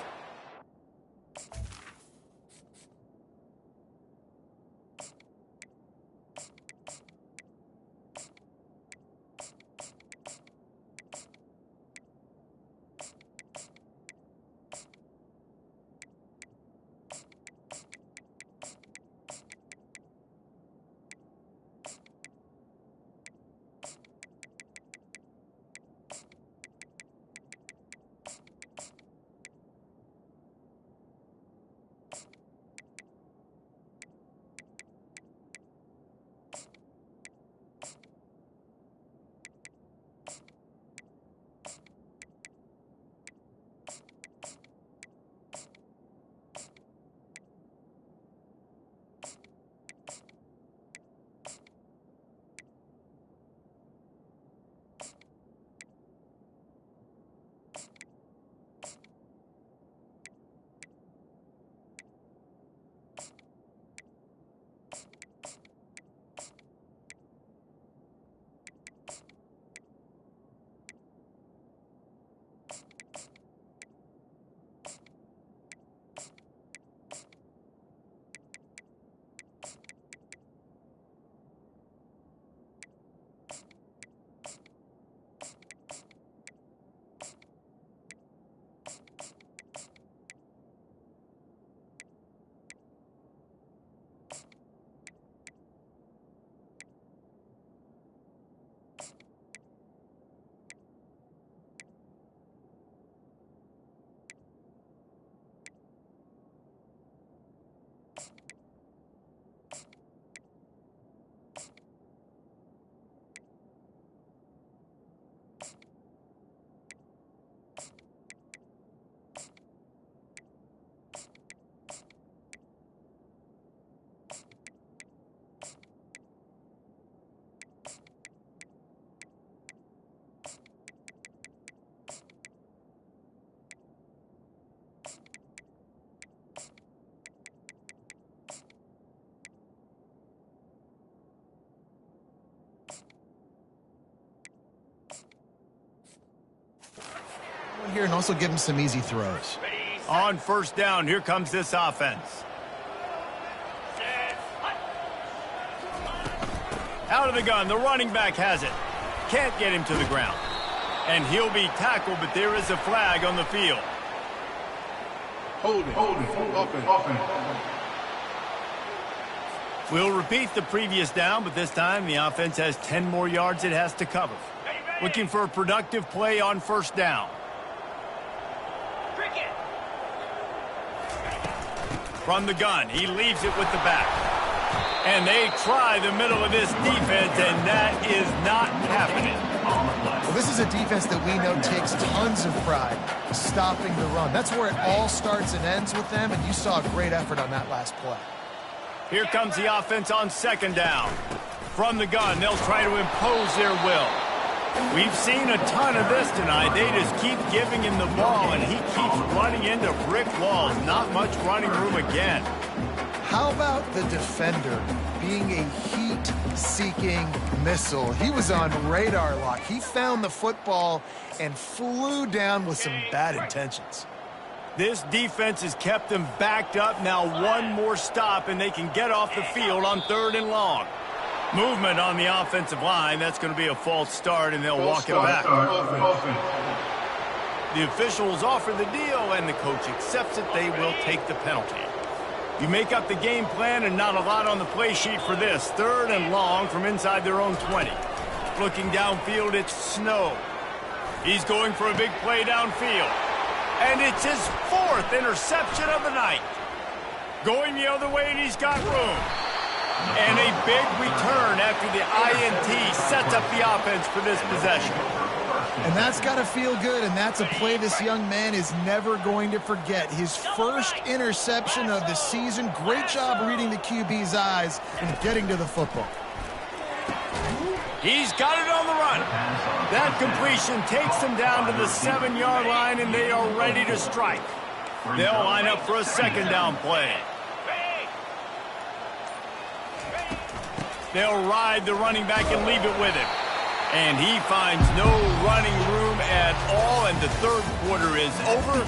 here and also give him some easy throws. On first down, here comes this offense. Out of the gun, the running back has it. Can't get him to the ground. And he'll be tackled, but there is a flag on the field. Holding. Offense. We'll repeat the previous down, but this time the offense has 10 more yards it has to cover. Looking for a productive play on first down. From the gun, he leaves it with the back. And they try the middle of this defense, and that is not happening. Well, this is a defense that we know takes tons of pride stopping the run. That's where it all starts and ends with them, and you saw a great effort on that last play. Here comes the offense on second down. From the gun, they'll try to impose their will. We've seen a ton of this tonight. They just keep giving him the ball, and he keeps running into brick walls. Not much running room again. How about the defender being a heat-seeking missile? He was on radar lock. He found the football and flew down with some bad intentions. This defense has kept them backed up. Now one more stop, and they can get off the field on third and long. Movement on the offensive line. That's going to be a false start, and they'll walk it back. The officials offer the deal, and the coach accepts it. They will take the penalty. You make up the game plan, and not a lot on the play sheet for this. Third and long from inside their own 20. Looking downfield, it's Snow. He's going for a big play downfield. And it's his fourth interception of the night. Going the other way, and he's got room. And a big return after the INT sets up the offense for this possession. And that's got to feel good, and that's a play this young man is never going to forget. His first interception of the season. Great job reading the QB's eyes and getting to the football. He's got it on the run. That completion takes them down to the 7-yard line, and they are ready to strike. They'll line up for a second down play. They'll ride the running back and leave it with him. And he finds no running room at all, and the third quarter is over.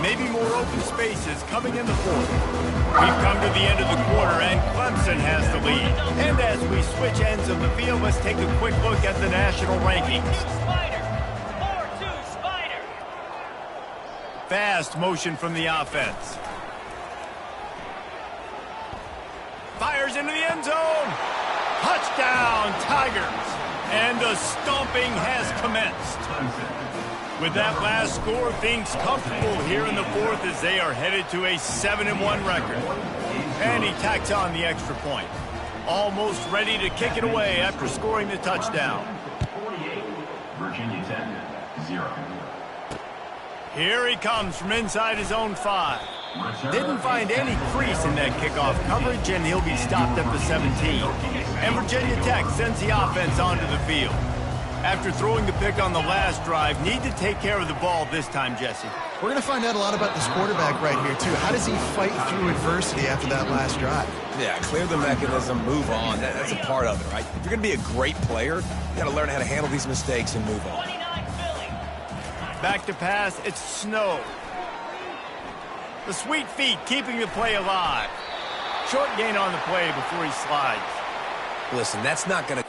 Maybe more open spaces coming in the fourth. We've come to the end of the quarter, and Clemson has the lead. And as we switch ends of the field, let's take a quick look at the national rankings. Fast motion from the offense. Fires into the end zone. Touchdown, Tigers. And the stomping has commenced. With that last score, things comfortable here in the fourth as they are headed to a 7-1 record. And he tacks on the extra point. Almost ready to kick it away after scoring the touchdown. 48, Virginia 10, 0. Here he comes from inside his own 5. Didn't find any crease in that kickoff coverage, and he'll be stopped at the 17. And Virginia Tech sends the offense onto the field. After throwing the pick on the last drive, need to take care of the ball this time, Jesse. We're going to find out a lot about this quarterback right here, too. How does he fight through adversity after that last drive? Yeah, clear the mechanism, move on. That's a part of it, right? If you're going to be a great player, you got to learn how to handle these mistakes and move on. Back to pass, it's Snow. The sweet feet keeping the play alive. Short gain on the play before he slides. Listen, that's not going to...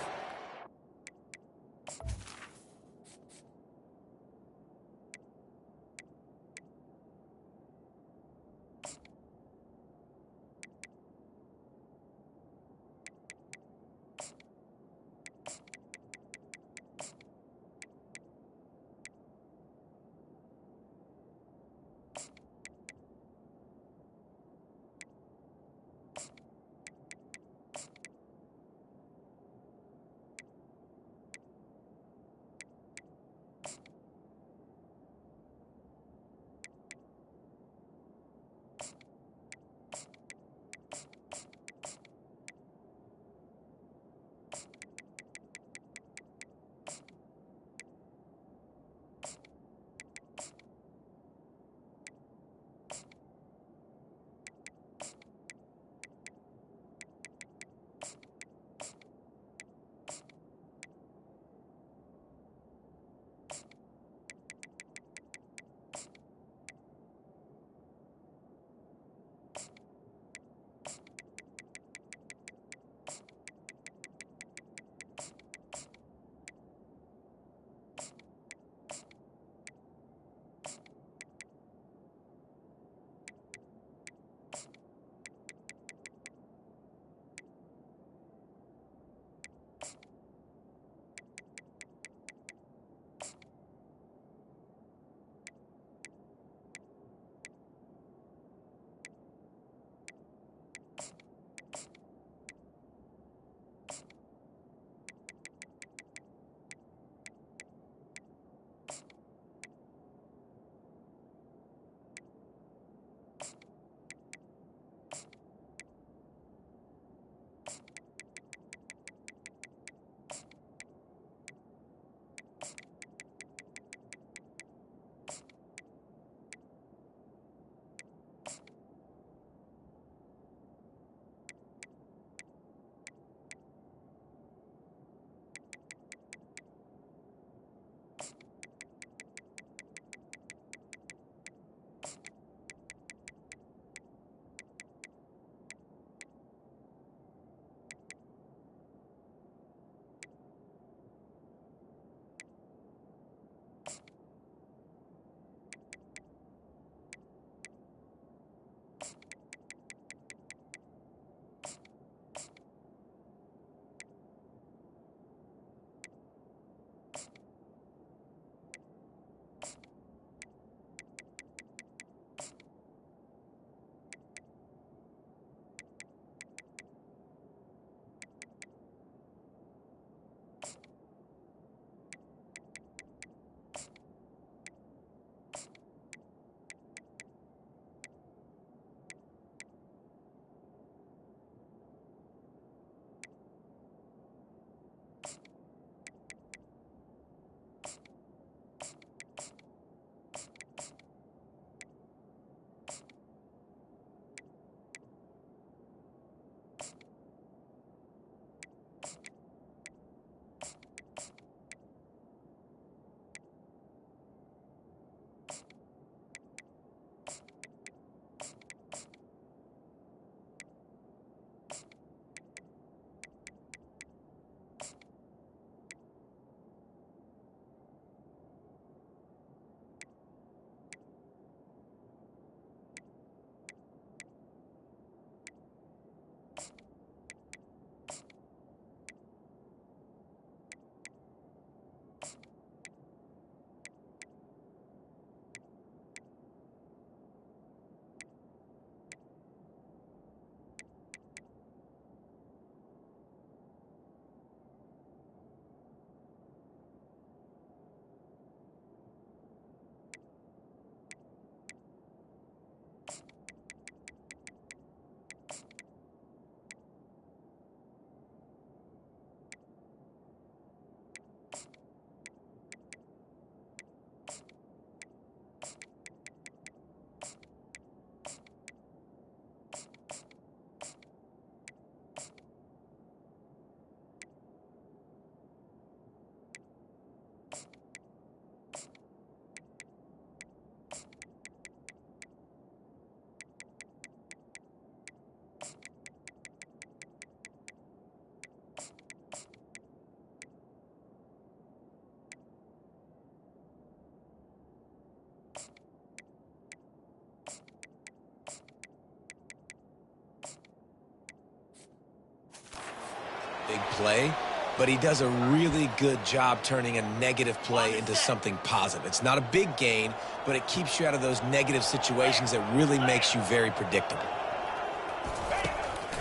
big play, but he does a really good job turning a negative play into something positive. It's not a big gain, but it keeps you out of those negative situations that really makes you very predictable.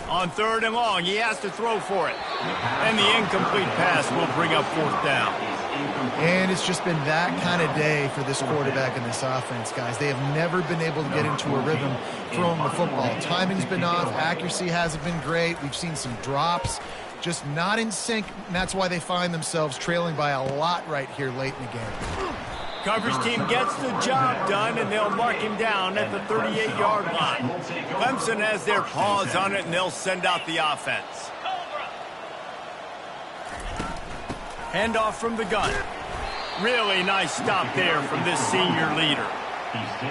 On 3rd and long, he has to throw for it. And the incomplete pass will bring up 4th down. And it's just been that kind of day for this quarterback and this offense, guys. They have never been able to get into a rhythm throwing the football. Timing's been off. Accuracy hasn't been great. We've seen some drops. Just not in sync, and that's why they find themselves trailing by a lot right here late in the game. Coverage team gets the job done, and they'll mark him down at the 38-yard line. Clemson has their paws on it, and they'll send out the offense. Handoff from the gun. Really nice stop there from this senior leader.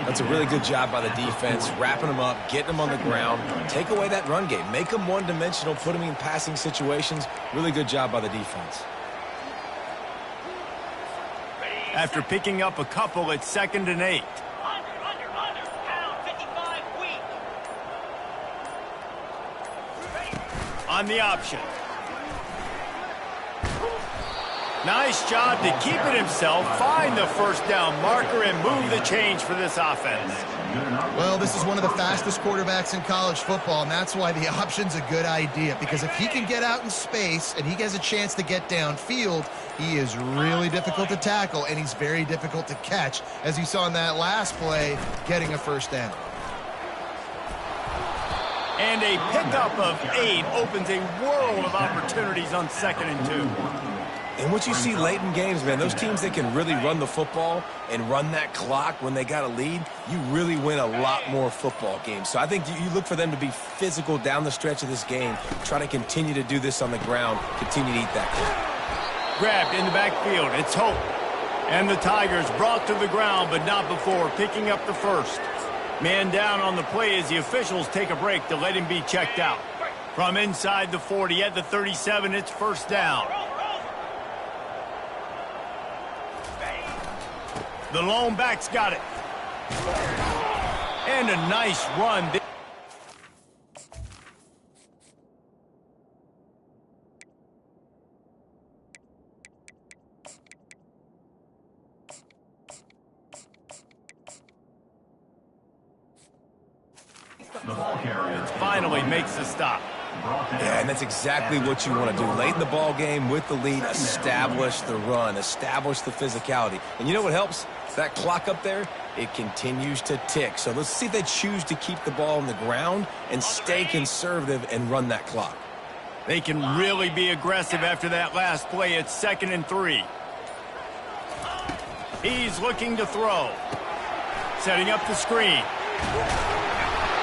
That's a really good job by the defense, wrapping them up, getting them on the ground. Take away that run game. Make them one-dimensional, put them in passing situations. Really good job by the defense. After picking up a couple, it's 2nd and 8. Under, pound 55, weak. On the option. Nice job to keep it himself, find the 1st down marker, and move the change for this offense. Well, this is one of the fastest quarterbacks in college football, and that's why the option's a good idea. Because if he can get out in space and he has a chance to get downfield, he is really difficult to tackle, and he's very difficult to catch, as you saw in that last play, getting a 1st down. And a pickup of 8 opens a world of opportunities on 2nd and 2. And what you see late in games, man, those teams that can really run the football and run that clock when they got a lead, you really win a lot more football games. So I think you look for them to be physical down the stretch of this game, try to continue to do this on the ground, continue to eat that clock. Grabbed in the backfield, it's Hope. And the Tigers brought to the ground, but not before picking up the 1st. Man down on the play as the officials take a break to let him be checked out. From inside the 40 at the 37, it's 1st down. The lone back's got it. And a nice run. The ball carrier Finally makes the stop. Yeah, and that's exactly what you want to do. Late in the ball game with the lead, establish the run, establish the physicality. And you know what helps? That clock up there, it continues to tick. So let's see if they choose to keep the ball on the ground and stay conservative and run that clock. They can really be aggressive after that last play. It's 2nd and 3. He's looking to throw. Setting up the screen.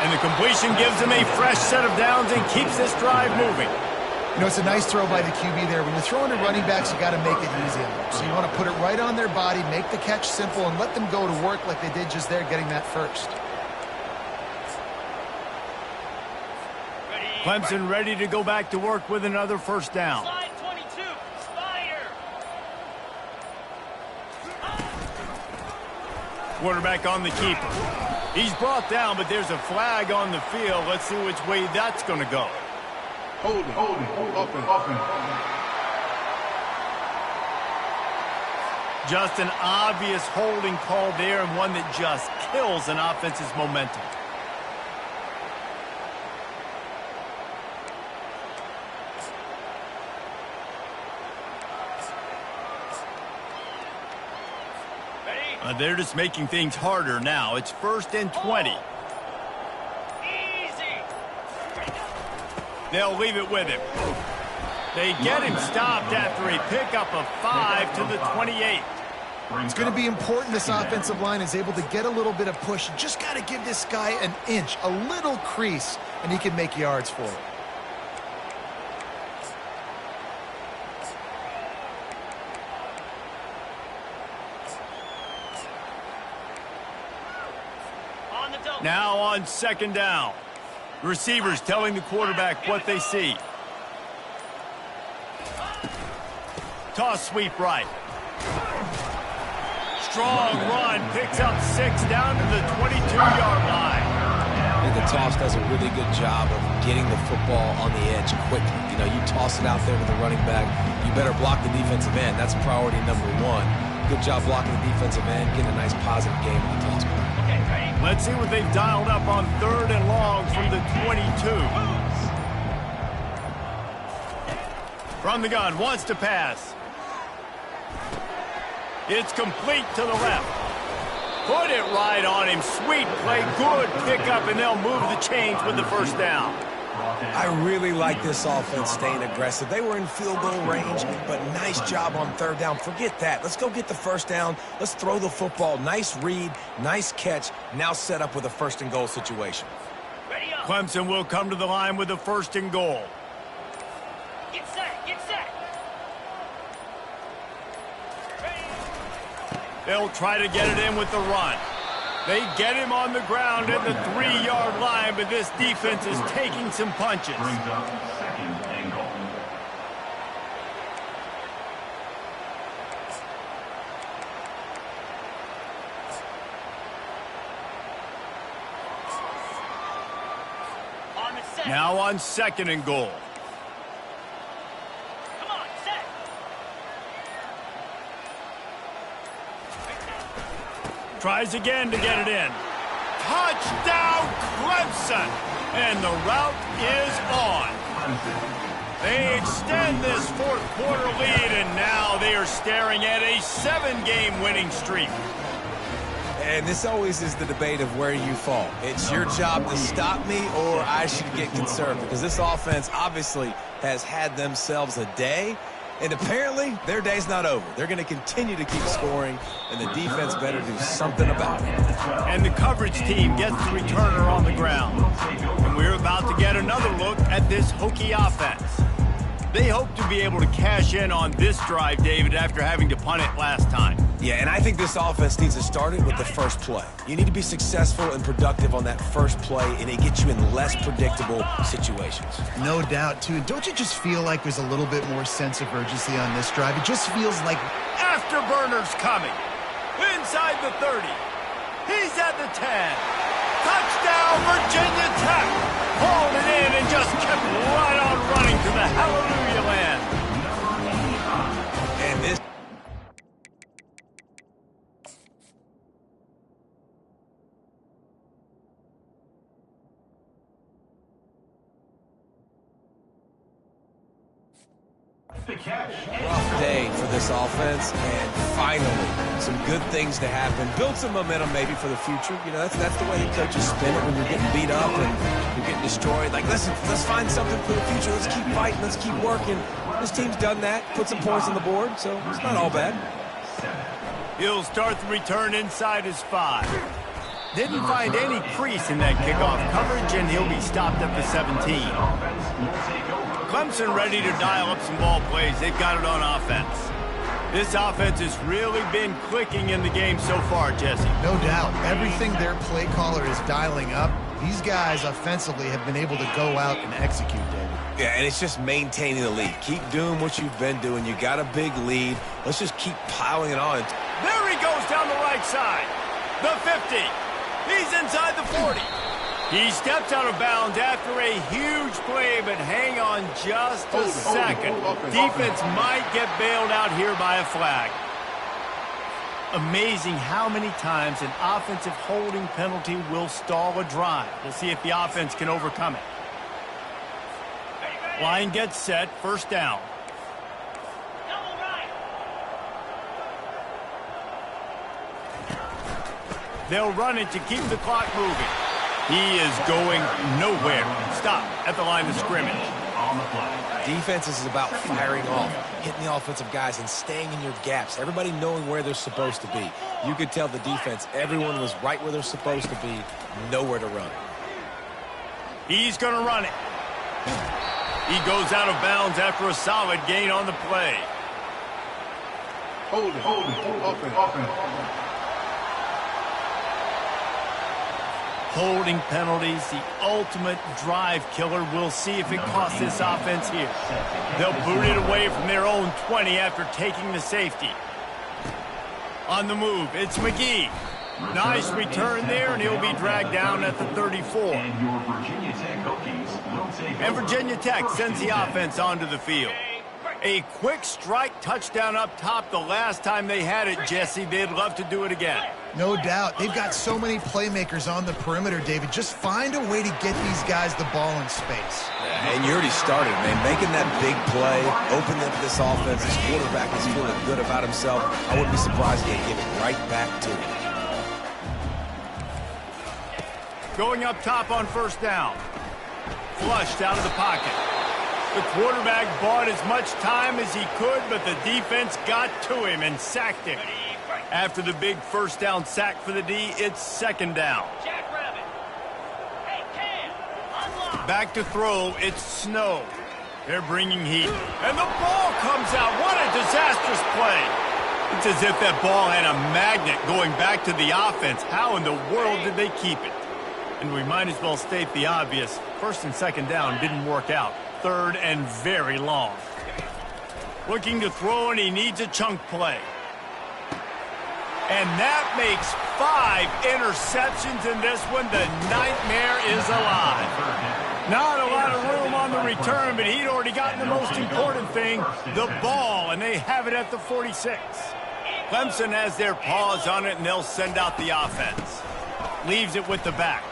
And the completion gives him a fresh set of downs and keeps this drive moving. You know, it's a nice throw by the QB there. When you're throwing to running backs, you got to make it easy on them. So you want to put it right on their body, make the catch simple, and let them go to work like they did just there, getting that 1st. Clemson ready to go back to work with another 1st down. Slide 22, Spider. Quarterback on the keeper. He's brought down, but there's a flag on the field. Let's see which way that's going to go. Holding, open. Just an obvious holding call there, and one that just kills an offense's momentum. They're just making things harder now. It's 1st and 20. Easy. They'll leave it with him. They get him stopped after a pickup of 5 to the 28. It's going to be important this offensive line is able to get a little bit of push. You just got to give this guy an inch, a little crease, and he can make yards for it. Now on 2nd down. Receivers telling the quarterback what they see. Toss sweep right. Strong run, picks up 6 down to the 22-yard line. the toss does a really good job of getting the football on the edge quickly. You know, you toss it out there to the running back, you better block the defensive end. That's priority number one. Good job blocking the defensive end, getting a nice positive game on the toss play. Okay, ready? Let's see what they've dialed up on 3rd and long from the 22. From the gun, wants to pass. It's complete to the left. Put it right on him. Sweet play, good pickup, and they'll move the chains with the first down. I really like this offense staying aggressive. They were in field goal range, but nice job on 3rd down. Forget that. Let's go get the first down. Let's throw the football. Nice read, nice catch. Now set up with a 1st and goal situation. Ready up. Clemson will come to the line with a 1st and goal. Get set, get set. Ready. They'll try to get it in with the run. They get him on the ground at the 3-yard line, but this defense is taking some punches. Brings up 2nd and goal. On the set. Now on 2nd and goal. Come on, set. Tries again to get it in. Touchdown, Clemson! And the route is on. They extend this 4th quarter lead, and now they are staring at a 7-game winning streak. And this always is the debate of where you fall. It's your job to stop me, or I should get conservative, because this offense obviously has had themselves a day, and apparently their day's not over. They're going to continue to keep scoring, and the defense better do something about it. And the coverage team gets the returner on the ground. And we're about to get another look at this Hokie offense. They hope to be able to cash in on this drive, David, after having to punt it last time. Yeah, and I think this offense needs to start it with the first play. You need to be successful and productive on that first play, and it gets you in less predictable situations. No doubt, too. Don't you just feel like there's a little bit more sense of urgency on this drive? It just feels like... Afterburners coming. Inside the 30. He's at the 10. Touchdown, Virginia Tech. Hauled it in and just kept right on running to the hallelujah land. And this... The catch. rough day for this offense, and finally some good things to happen. Build some momentum maybe for the future. You know, that's the way the coaches spin it when you're getting beat up and you're getting destroyed. Like, listen, let's find something for the future. Let's keep fighting. Let's keep working. This team's done that. Put some points on the board, so it's not all bad. He'll start the return inside his 5. Didn't find any crease in that kickoff coverage, and he'll be stopped at the 17. Clemson ready to dial up some ball plays. They've got it on offense. This offense has really been clicking in the game so far, Jesse. No doubt. Everything their play caller is dialing up, these guys offensively have been able to go out and execute, David. Yeah, and it's just maintaining the lead. Keep doing what you've been doing. You got a big lead. Let's just keep piling it on. There he goes down the right side. The 50. He's inside the 40. He steps out of bounds after a huge play, but hang on just a second. Defense might get bailed out here by a flag. Amazing how many times an offensive holding penalty will stall a drive. We'll see if the offense can overcome it. Line gets set, 1st down. Double right. They'll run it to keep the clock moving. He is going nowhere. Stop at the line of scrimmage. Defense is about firing off, hitting the offensive guys and staying in your gaps. Everybody knowing where they're supposed to be. You could tell the defense, everyone was right where they're supposed to be, nowhere to run. He's going to run it. He goes out of bounds after a solid gain on the play. Hold it, offense. Holding penalties, the ultimate drive killer. We'll see if it costs this offense here. They'll boot it away from their own 20 after taking the safety. On the move, it's McGee. Nice return there, and he'll be dragged down at the 34. And your Virginia Tech Hokies will take And over. Virginia Tech sends the offense onto the field. A quick strike touchdown up top the last time they had it, Jesse. They'd love to do it again. No doubt. They've got so many playmakers on the perimeter, David. Just find a way to get these guys the ball in space. Yeah, and you already started, man. Making that big play, opening up this offense. His quarterback is feeling good about himself. I wouldn't be surprised if they give it right back to him. Going up top on first down. Flushed out of the pocket. The quarterback bought as much time as he could, but the defense got to him and sacked him. After the big first down sack for the D, it's second down. Jackrabbit. Hey, Cam. Unlock. Back to throw, it's Snow. They're bringing heat. And the ball comes out. What a disastrous play. It's as if that ball had a magnet going back to the offense. How in the world did they keep it? And we might as well state the obvious. First and second down didn't work out. Third and very long. Looking to throw, and he needs a chunk play. And that makes 5 interceptions in this one. The nightmare is alive. Not a lot of room on the return, but he'd already gotten the most important thing, the ball, and they have it at the 46. Clemson has their paws on it, and they'll send out the offense. Leaves it with the back.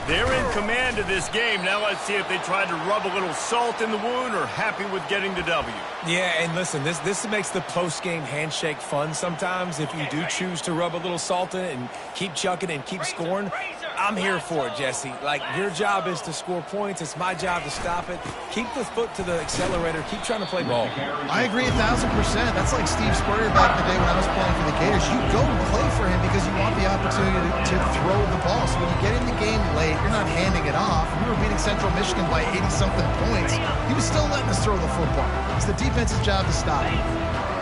They're in command of this game. Now let's see if they try to rub a little salt in the wound or happy with getting the W. Yeah, and listen, this makes the post-game handshake fun sometimes. If you do choose to rub a little salt in it and keep chucking and keep scoring, I'm here for it, Jesse. Like, your job is to score points. It's my job to stop it. Keep the foot to the accelerator. Keep trying to play ball. I agree 1,000%. That's like Steve Spurrier back in the day when I was playing for the Gators. You go and play for him because you want the opportunity to throw the ball. So when you get in the game late, you're not handing it off. We were beating Central Michigan by 80-something points. He was still letting us throw the football. It's the defense's job to stop it.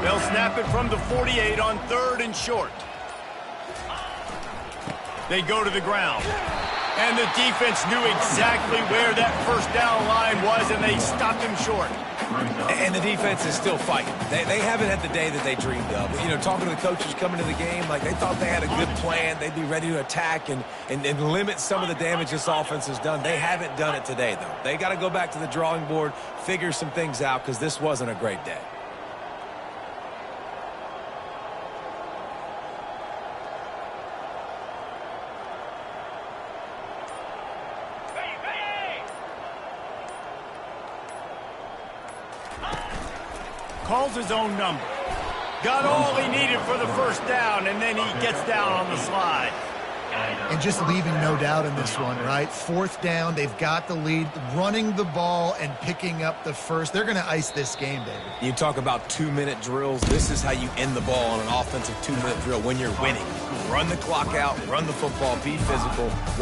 They'll snap it from the 48 on third and short. They go to the ground. And the defense knew exactly where that first down line was, and they stopped him short. And the defense is still fighting. They haven't had the day that they dreamed of. You know, talking to the coaches coming to the game, like they thought they had a good plan. They'd be ready to attack and limit some of the damage this offense has done. They haven't done it today, though. They got to go back to the drawing board, figure some things out, because this wasn't a great day. Calls his own number. Got all he needed for the first down, and then he gets down on the slide. And just leaving no doubt in this one, right? Fourth down, they've got the lead, running the ball and picking up the first. They're going to ice this game, David. You talk about 2-minute drills. This is how you end the ball on an offensive 2-minute drill when you're winning. Run the clock out, run the football, be physical, watch